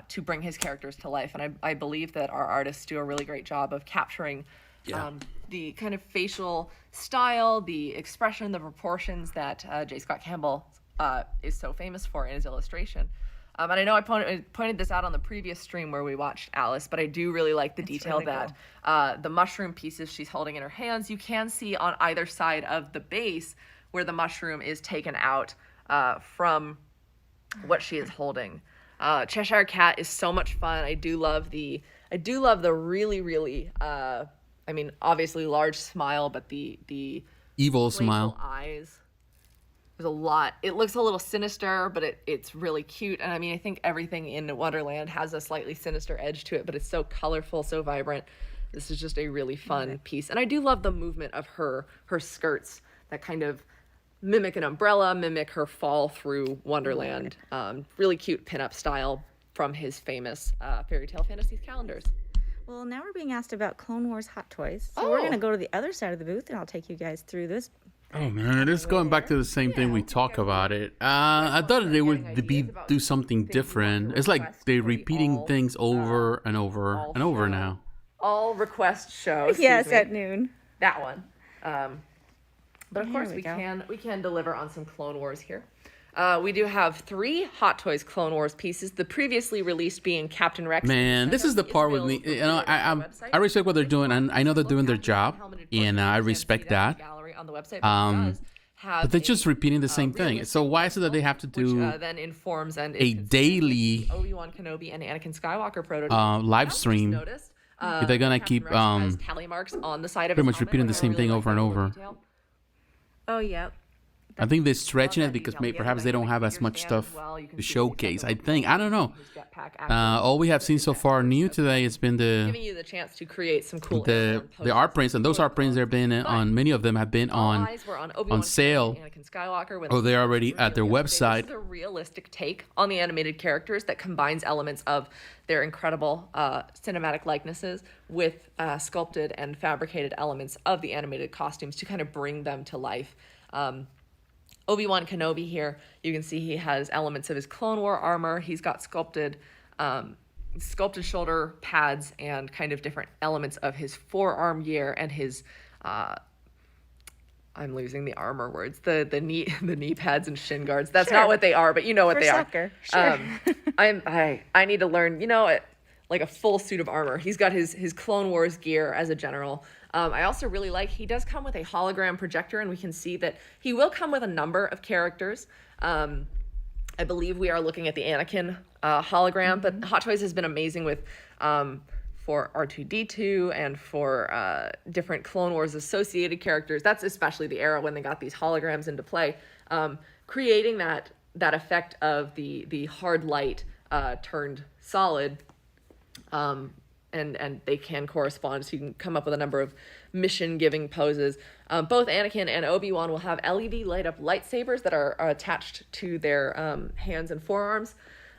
to bring his characters to life, and I believe that our artists do a really great job of capturing the kind of facial style, the expression, the proportions that J. Scott Campbell is so famous for in his illustration. And I know I pointed this out on the previous stream where we watched Alice, but I do really like the detail really that the mushroom pieces she's holding in her hands, you can see on either side of the base where the mushroom is taken out from what she is holding. Cheshire Cat is so much fun. I do love the really, really, obviously large smile, but the evil smile eyes. There's a lot. It looks a little sinister, but it's really cute. And I think everything in Wonderland has a slightly sinister edge to it, but it's so colorful, so vibrant. This is just a really fun piece. And I do love the movement of her skirts that kind of mimic an umbrella, mimic her fall through Wonderland. Really cute pinup style from his famous fairy tale fantasies calendars. Well, now we're being asked about Clone Wars Hot Toys. So we're going to go to the other side of the booth, and I'll take you guys through this Oh man, it's going back to the same thing we talk about it. I thought they would do something different. It's like they're repeating things over and over and over now. All request shows. Yes, at noon. That one. But of course we can deliver on some Clone Wars here. We do have 3 Hot Toys Clone Wars pieces. The previously released being Captain Rex. Man, this is the part with me. You know, I respect what they're doing, and I know they're doing their job, and I respect that. But they're just repeating the same thing. So why is it that they have to do then informs and a daily Obi-Wan Kenobi and Anakin Skywalker prototype live stream? If they're gonna keep tally marks on the side of pretty much repeating the same thing over and over. Oh, yeah. I think they're stretching it because perhaps they don't have as much stuff to showcase. I don't know. All we have seen so far new today has been giving you the chance to create some cool the art prints, and those art prints have been on, many of them have been on sale, or they're already at their website. This is a realistic take on the animated characters that combines elements of their incredible cinematic likenesses with sculpted and fabricated elements of the animated costumes to kind of bring them to life. Obi-Wan Kenobi here, you can see he has elements of his Clone War armor. He's got sculpted shoulder pads and kind of different elements of his forearm gear and his I'm losing the armor words. The knee pads and shin guards. That's not what they are, but you know what For they soccer. are. Sure. I need to learn, like a full suit of armor. He's got his Clone Wars gear as a general. I also really like, he does come with a hologram projector, and we can see that he will come with a number of characters. I believe we are looking at the Anakin hologram, but Hot Toys has been amazing with for R2-D2 and for different Clone Wars associated characters. That's especially the era when they got these holograms into play, creating that effect of the hard light turned solid. And they can correspond, so you can come up with a number of mission-giving poses. Both Anakin and Obi-Wan will have LED light-up lightsabers that are attached to their hands and forearms.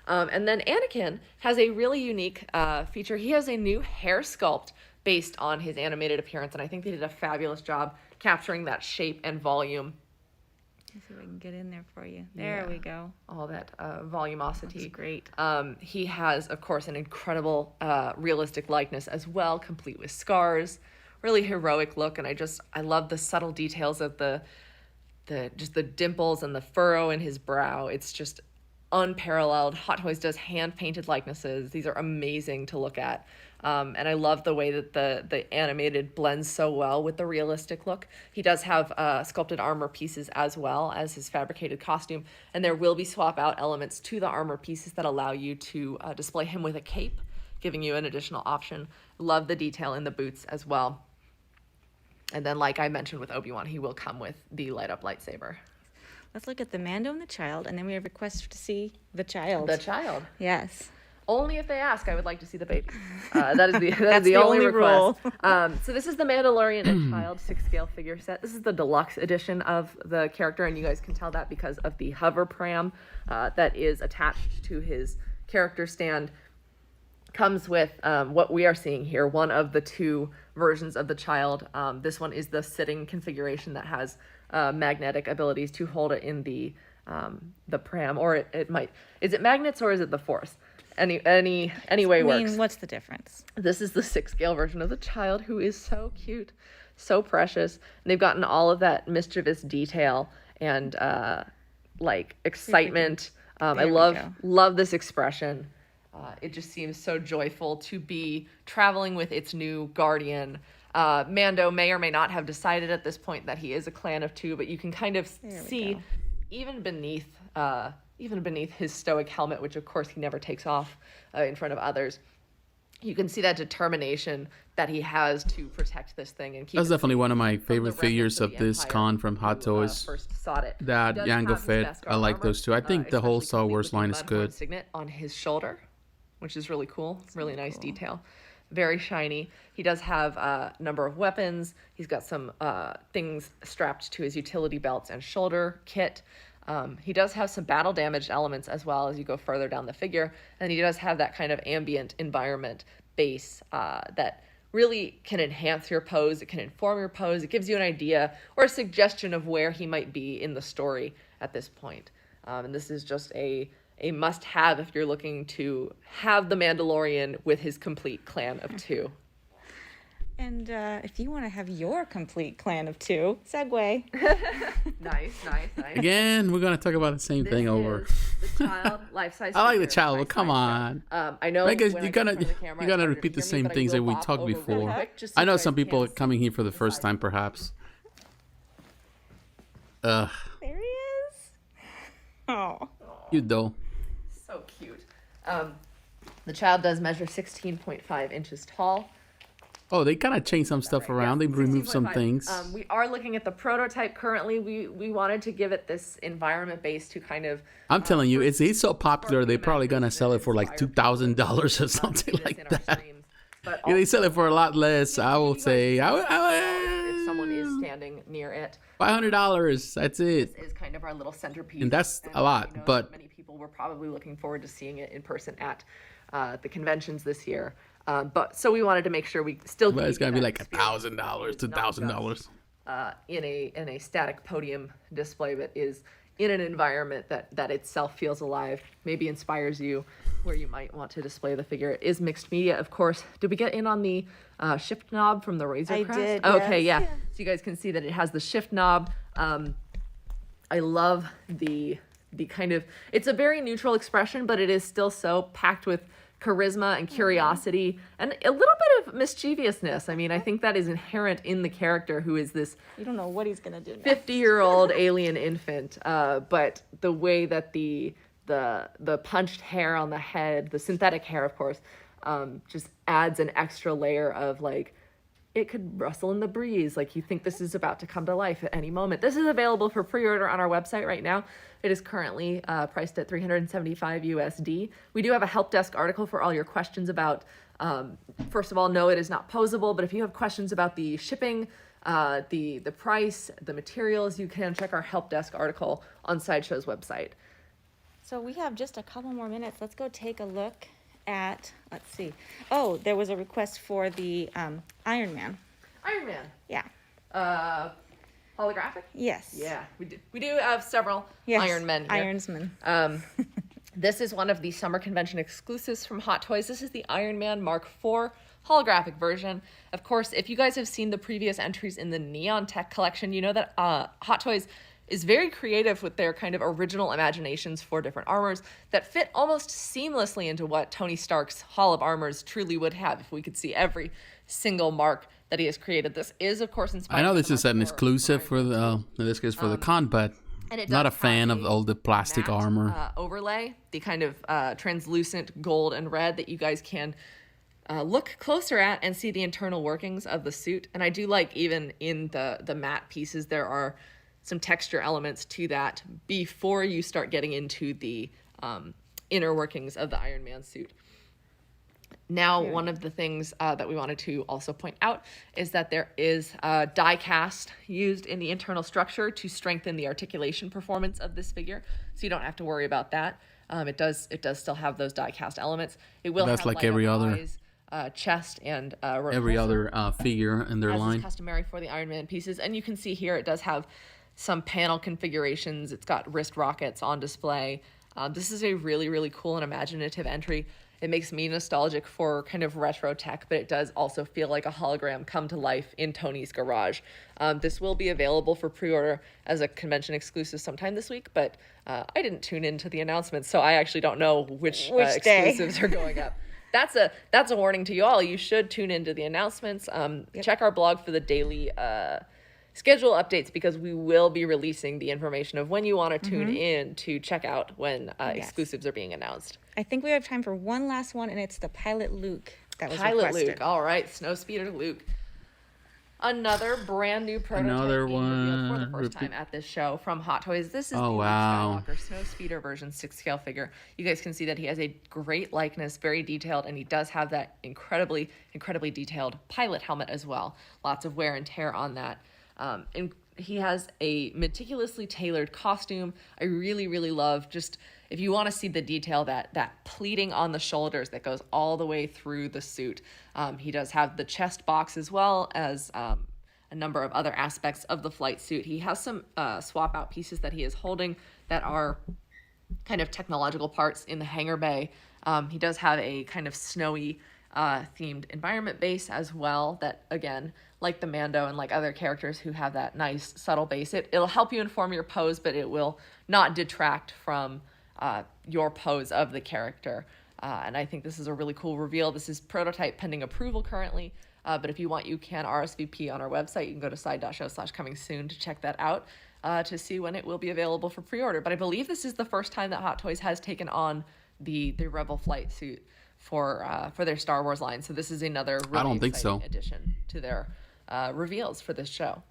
And then Anakin has a really unique feature. He has a new hair sculpt based on his animated appearance, and I think they did a fabulous job capturing that shape and volume. Let's see if I can get in there for you. There we go. All that volumosity. That's great. He has, of course, an incredible realistic likeness as well, complete with scars. Really heroic look, and I love the subtle details of the dimples and the furrow in his brow. It's just unparalleled. Hot Toys does hand-painted likenesses. These are amazing to look at. And I love the way that the animated blends so well with the realistic look. He does have sculpted armor pieces as well as his fabricated costume, and there will be swap out elements to the armor pieces that allow you to display him with a cape, giving you an additional option. Love the detail in the boots as well. And then, like I mentioned with Obi-Wan, he will come with the light-up lightsaber. Let's look at the Mando and the child, and then we have requests to see the child. The child. Yes. Only if they ask, I would like to see the baby. That is the only request. So this is the Mandalorian and Child 6-scale figure set. This is the deluxe edition of the character, and you guys can tell that because of the hover pram that is attached to his character stand. Comes with what we are seeing here, one of the 2 versions of the child. This one is the sitting configuration that has magnetic abilities to hold it in the pram, or it might. Is it magnets or is it the Force? Any way works. I mean, what's the difference? This is the 6-scale version of the child, who is so cute, so precious. And they've gotten all of that mischievous detail and like excitement. I love this expression. It just seems so joyful to be traveling with its new guardian. Mando may or may not have decided at this point that he is a clan of 2, but you can kind of see even beneath his stoic helmet, which of course he never takes off in front of others, you can see that determination that he has to protect this thing and keep. That's definitely one of my favorite figures of this con from Hot Toys. That Jango Fett. I like those 2. I think the whole Star Wars line is good. Signet on his shoulder, which is really cool. Really nice detail. Very shiny. He does have a number of weapons. He's got some things strapped to his utility belts and shoulder kit. He does have some battle damaged elements as well as you go further down the figure. And he does have that kind of ambient environment base that really can enhance your pose. It can inform your pose. It gives you an idea or a suggestion of where he might be in the story at this point. And this is just a must-have if you're looking to have the Mandalorian with his complete clan of 2. And if you want to have your complete clan of 2, segue. Nice. Again, we're going to talk about the same thing over. The child life-size. I like the child, but come on. I know. Because you're gonna repeat the same things that we talked before. I know some people are coming here for the first time, perhaps. There he is. Oh. You though. So cute. The child does measure 16.5 inches tall. Oh, they kind of changed some stuff around. They removed some things. We are looking at the prototype currently. We wanted to give it this environment base to kind of... I'm telling you, it's so popular, they're probably going to sell it for like $2,000 or something like that. Yeah, they sell it for a lot less. I will say... if someone is standing near it. $500, that's it. This is kind of our little centerpiece. And that's a lot, but... Many people were probably looking forward to seeing it in person at the conventions this year. But so we wanted to make sure we still. But it's gonna be like $1,000, $2,000. In a static podium display, but is in an environment that itself feels alive, maybe inspires you, where you might want to display the figure. It is mixed media, of course. Did we get in on the shift knob from the Razor Crest? I did. Okay, yes. yeah. So you guys can see that it has the shift knob. I love the kind of. It's a very neutral expression, but it is still so packed with charisma and curiosity and a little bit of mischievousness. I mean, I think that is inherent in the character, who is this You don't know what he's going to do next. 50-year-old alien infant. But the way that the punched hair on the head, the synthetic hair, of course, just adds an extra layer of like, it could rustle in the breeze. Like you think this is about to come to life at any moment. This is available for pre-order on our website right now. It is currently priced at $375 USD. We do have a help desk article for all your questions about, first of all, no, it is not posable, but if you have questions about the shipping, the price, the materials, you can check our help desk article on Sideshow's website. So we have just a couple more minutes. Let's go take a look at, let's see. Oh, there was a request for the Iron Man. Iron Man. Yeah. Holographic? Yes. Yeah, we do have several Iron Men here. Ironsmen. This is one of the summer convention exclusives from Hot Toys. This is the Iron Man Mark IV holographic version. Of course, if you guys have seen the previous entries in the Neon Tech collection, you know that Hot Toys is very creative with their kind of original imaginations for different armors that fit almost seamlessly into what Tony Stark's Hall of Armors truly would have if we could see every single mark that he has created. This is, of course, inspired. I know this is an exclusive for the, in this case, for the con, but not a fan of all the plastic armor. Overlay, the kind of translucent gold and red that you guys can look closer at and see the internal workings of the suit. And I do like even in the matte pieces, there are some texture elements to that before you start getting into the inner workings of the Iron Man suit. Now, one of the things that we wanted to also point out is that there is die cast used in the internal structure to strengthen the articulation performance of this figure, so you don't have to worry about that. It does still have those die cast elements. It will That's have like every other eyes, chest and every other figure in their line. As is customary for the Iron Man pieces, and you can see here it does have some panel configurations. It's got wrist rockets on display. This is a really, really cool and imaginative entry. It makes me nostalgic for kind of retro tech, but it does also feel like a hologram come to life in Tony's garage. This will be available for pre-order as a convention exclusive sometime this week, but I didn't tune into the announcements, so I actually don't know which exclusives are going up. That's a warning to you all. You should tune into the announcements. Check our blog for the daily schedule updates, because we will be releasing the information of when you want to tune in to check out when exclusives are being announced. I think we have time for one last one, and it's the Pilot Luke that was Luke. requested. All right, Snowspeeder Luke. Another brand new prototype. Another being revealed for the first one. time at this show from Hot Toys. This is the wow. Luke Skywalker Snowspeeder version 6-scale figure. You guys can see that he has a great likeness, very detailed, and he does have that incredibly, incredibly detailed pilot helmet as well. Lots of wear and tear on that. And he has a meticulously tailored costume. I really, really love just, if you want to see the detail, that pleating on the shoulders that goes all the way through the suit. He does have the chest box as well as a number of other aspects of the flight suit. He has some swap out pieces that he is holding that are kind of technological parts in the hangar bay. He does have a kind of snowy themed environment base as well that, again, like the Mando and like other characters who have that nice subtle base, it'll help you inform your pose, but it will not detract from your pose of the character. And I think this is a really cool reveal. This is prototype pending approval currently, but if you want, you can RSVP on our website. You can go to side.show/coming soon to check that out, to see when it will be available for pre-order. But I believe this is the first time that Hot Toys has taken on the Rebel flight suit for their Star Wars line. So this is another really exciting addition to their reveals for this show.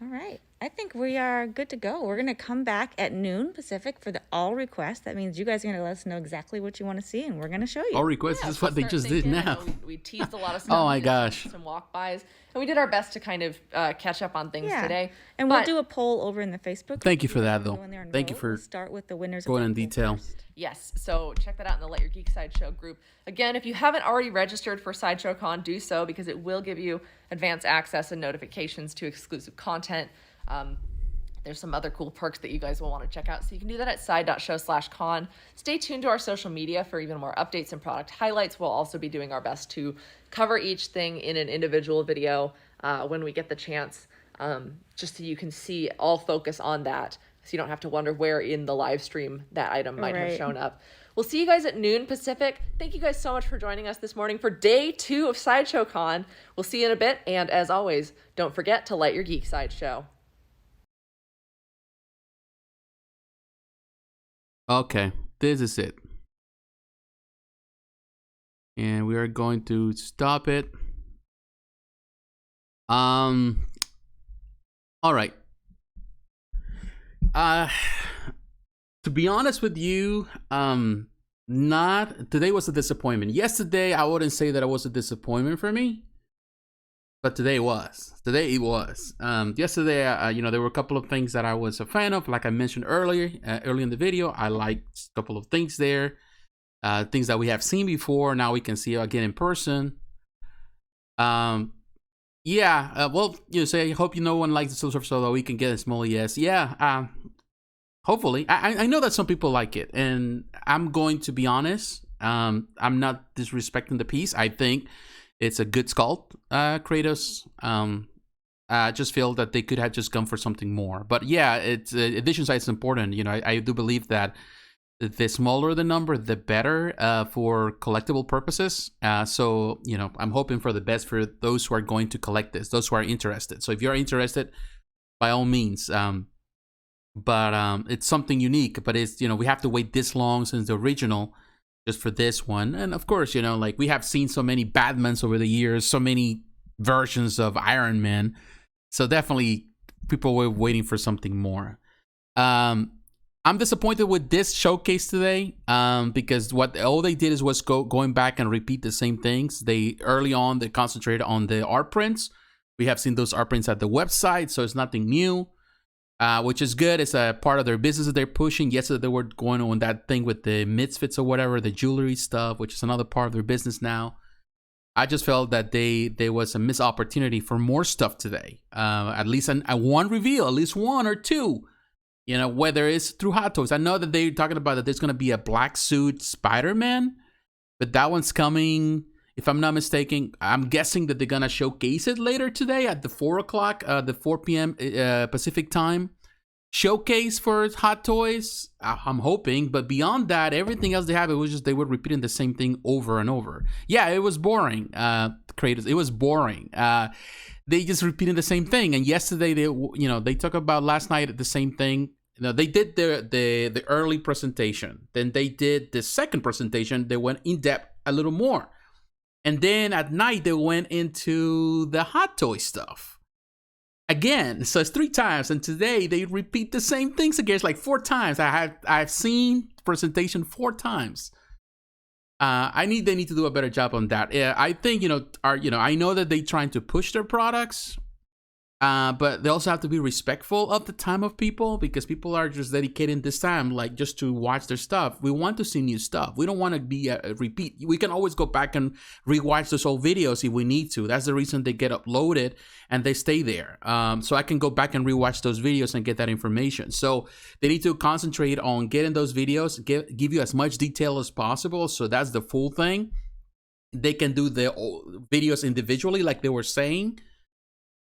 All right. I think we are good to go. We're going to come back at noon Pacific for the all request. That means you guys are going to let us know exactly what you want to see, and we're going to show you. All requests is what they just did now. We teased a lot of stuff. Oh my gosh. Some walk-bys. And we did our best to kind of catch up on things today. And we'll do a poll over in the Facebook. Thank you for that, though. Thank you for start with the winners going in detail. Yes, so check that out in the Let Your Geek Sideshow group. Again, if you haven't already registered for Sideshow Con, do so, because it will give you advanced access and notifications to exclusive content. There's some other cool perks that you guys will want to check out. So you can do that at side.show/con. Stay tuned to our social media for even more updates and product highlights. We'll also be doing our best to cover each thing in an individual video when we get the chance, just so you can see all focus on that, so you don't have to wonder where in the live stream that item might have shown up. We'll see you guys at noon Pacific. Thank you guys so much for joining us this morning for day 2 of Sideshow Con. We'll see you in a bit. And as always, don't forget to light your geek sideshow. Okay, this is it. And we are going to stop it. All right. To be honest with you, not today was a disappointment. Yesterday, I wouldn't say that it was a disappointment for me, but today it was. Yesterday, there were a couple of things that I was a fan of. Like I mentioned early in the video, I liked a couple of things there, things that we have seen before. Now we can see again in person. Well, say I hope no one likes the Silver so that we can get a small yes. Hopefully, I know that some people like it, and I'm going to be honest. I'm not disrespecting the piece. I think it's a good sculpt, Kratos. I just feel that they could have just gone for something more. But yeah, it's edition size is important. I do believe that the smaller the number, the better for collectible purposes. So I'm hoping for the best for those who are going to collect this, those who are interested. So if you're interested, by all means. But it's something unique. But it's we have to wait this long since the original, just for this one. And of course, like we have seen so many Batmans over the years, so many versions of Iron Man. So definitely people were waiting for something more. I'm disappointed with this showcase today, because all they did was going back and repeat the same things. Early on they concentrated on the art prints. We have seen those art prints at the website, so it's nothing new, which is good. It's a part of their business that they're pushing. Yesterday they were going on that thing with the misfits or whatever, the jewelry stuff, which is another part of their business now. I just felt that there was a missed opportunity for more stuff today. At least one reveal, at least one or two. Whether it's through Hot Toys. I know that they're talking about that there's going to be a black suit Spider-Man, but that one's coming, if I'm not mistaken. I'm guessing that they're going to showcase it later today at the 4 p.m. Pacific time. Showcase for Hot Toys, I'm hoping. But beyond that, everything else they have, it was just they were repeating the same thing over and over. Yeah, it was boring, Kratos. It was boring. They just repeating the same thing. And yesterday, they talked about last night the same thing. They did the early presentation. Then they did the second presentation. They went in depth a little more. And then at night, they went into the Hot Toy stuff. Again, so it's 3 times, and today they repeat the same things again. It's like 4 times. I've seen presentation 4 times. They need to do a better job on that. Yeah, I think I know that they're trying to push their products, But they also have to be respectful of the time of people, because people are just dedicating this time like just to watch their stuff. We want to see new stuff. We don't want to be a repeat. We can always go back and rewatch those old videos if we need to. That's the reason they get uploaded and they stay there. So I can go back and rewatch those videos and get that information. So they need to concentrate on getting those videos, give you as much detail as possible. So that's the full thing. They can do the videos individually, like they were saying.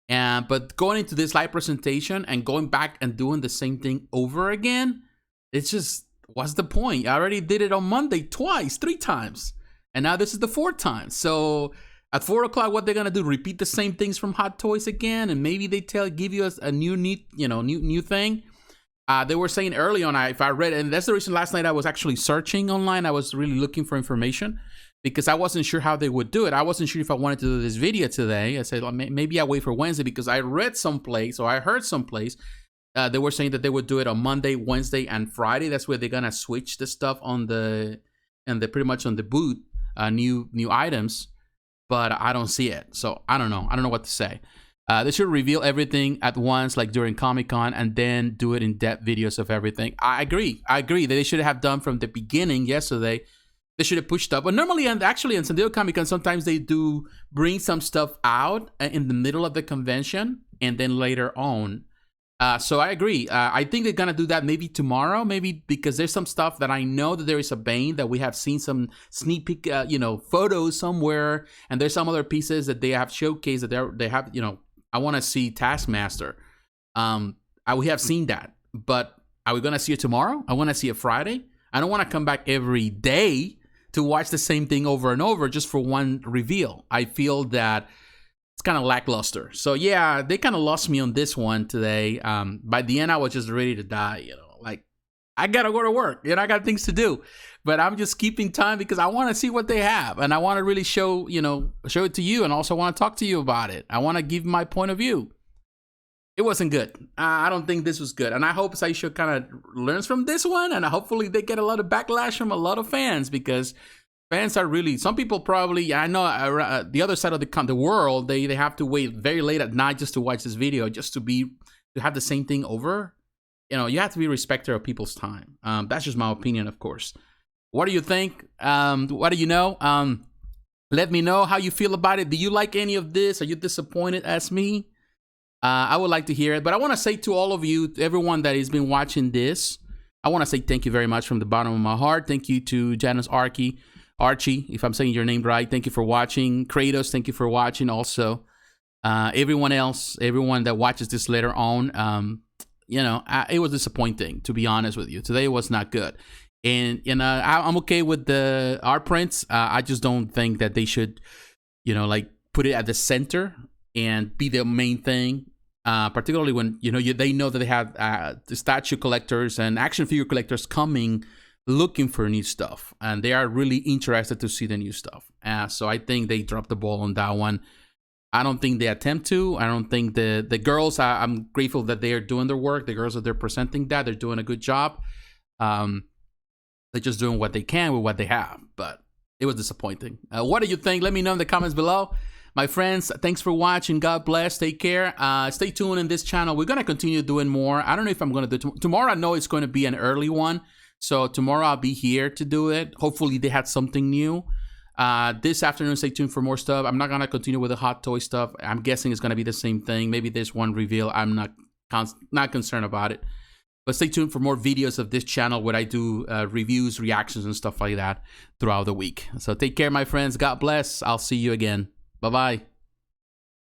But going into this live presentation and going back and doing the same thing over again, it's just, what's the point? I already did it on Monday twice, 3 times. And now this is the 4th time. So at 4 o'clock, what they're going to do, repeat the same things from Hot Toys again. And maybe they give you a new thing. They were saying early on, if I read, and that's the reason last night I was actually searching online. I was really looking for information, because I wasn't sure how they would do it. I wasn't sure if I wanted to do this video today. I said, well, maybe I'll wait for Wednesday, because I read someplace, or I heard someplace, they were saying that they would do it on Monday, Wednesday, and Friday. That's where they're gonna switch the stuff on pretty much on the boot, new items. But I don't see it, so I don't know. I don't know what to say. They should reveal everything at once, like during Comic-Con, and then do it in-depth videos of everything. I agree that they should have done from the beginning yesterday. They should have pushed up. But normally, and actually in San Diego Comic-Con, sometimes they do bring some stuff out in the middle of the convention and then later on. So I agree. I think they're going to do that maybe tomorrow, maybe because there's some stuff that I know that there is a Bane, that we have seen some sneak peek, photos somewhere. And there's some other pieces that they have showcased that they have, I want to see Taskmaster. We have seen that. But are we going to see it tomorrow? I want to see it Friday. I don't want to come back every day to watch the same thing over and over just for one reveal. I feel that it's kind of lackluster. So yeah, they kind of lost me on this one today. By the end, I was just ready to die. Like, I gotta go to work. I got things to do. But I'm just keeping time because I want to see what they have, and I want to really show it to you, and also want to talk to you about it. I want to give my point of view. It wasn't good. I don't think this was good. And I hope Sideshow kind of learns from this one. And hopefully they get a lot of backlash from a lot of fans, because fans are really, some people probably, I know the other side of the world, they have to wait very late at night just to watch this video, just to have the same thing over. You have to be respectful of people's time. That's just my opinion, of course. What do you think? What do you know? Let me know how you feel about it. Do you like any of this? Are you disappointed as me? I would like to hear it, but I want to say to all of you, everyone that has been watching this, I want to say thank you very much from the bottom of my heart. Thank you to Janice Archie, if I'm saying your name right. Thank you for watching. Kratos, thank you for watching also. Everyone else, everyone that watches this later on, it was disappointing, to be honest with you. Today was not good. And I'm okay with the art prints. I just don't think that they should, put it at the center and be the main thing. Particularly when they know that they have the statue collectors and action figure collectors coming looking for new stuff, and they are really interested to see the new stuff. So I think they dropped the ball on that one. I don't think they attempt to. I don't think the girls. I'm grateful that they are doing their work. The girls that they're presenting they're doing a good job. They're just doing what they can with what they have, but it was disappointing. What do you think? Let me know in the comments below. My friends, thanks for watching. God bless. Take care. Stay tuned in this channel. We're going to continue doing more. I don't know if I'm going to do tomorrow. I know it's going to be an early one. So tomorrow I'll be here to do it. Hopefully they had something new. This afternoon, stay tuned for more stuff. I'm not going to continue with the Hot Toy stuff. I'm guessing it's going to be the same thing. Maybe there's one reveal. I'm not concerned about it. But stay tuned for more videos of this channel where I do reviews, reactions, and stuff like that throughout the week. So take care, my friends. God bless. I'll see you again. Bye-bye.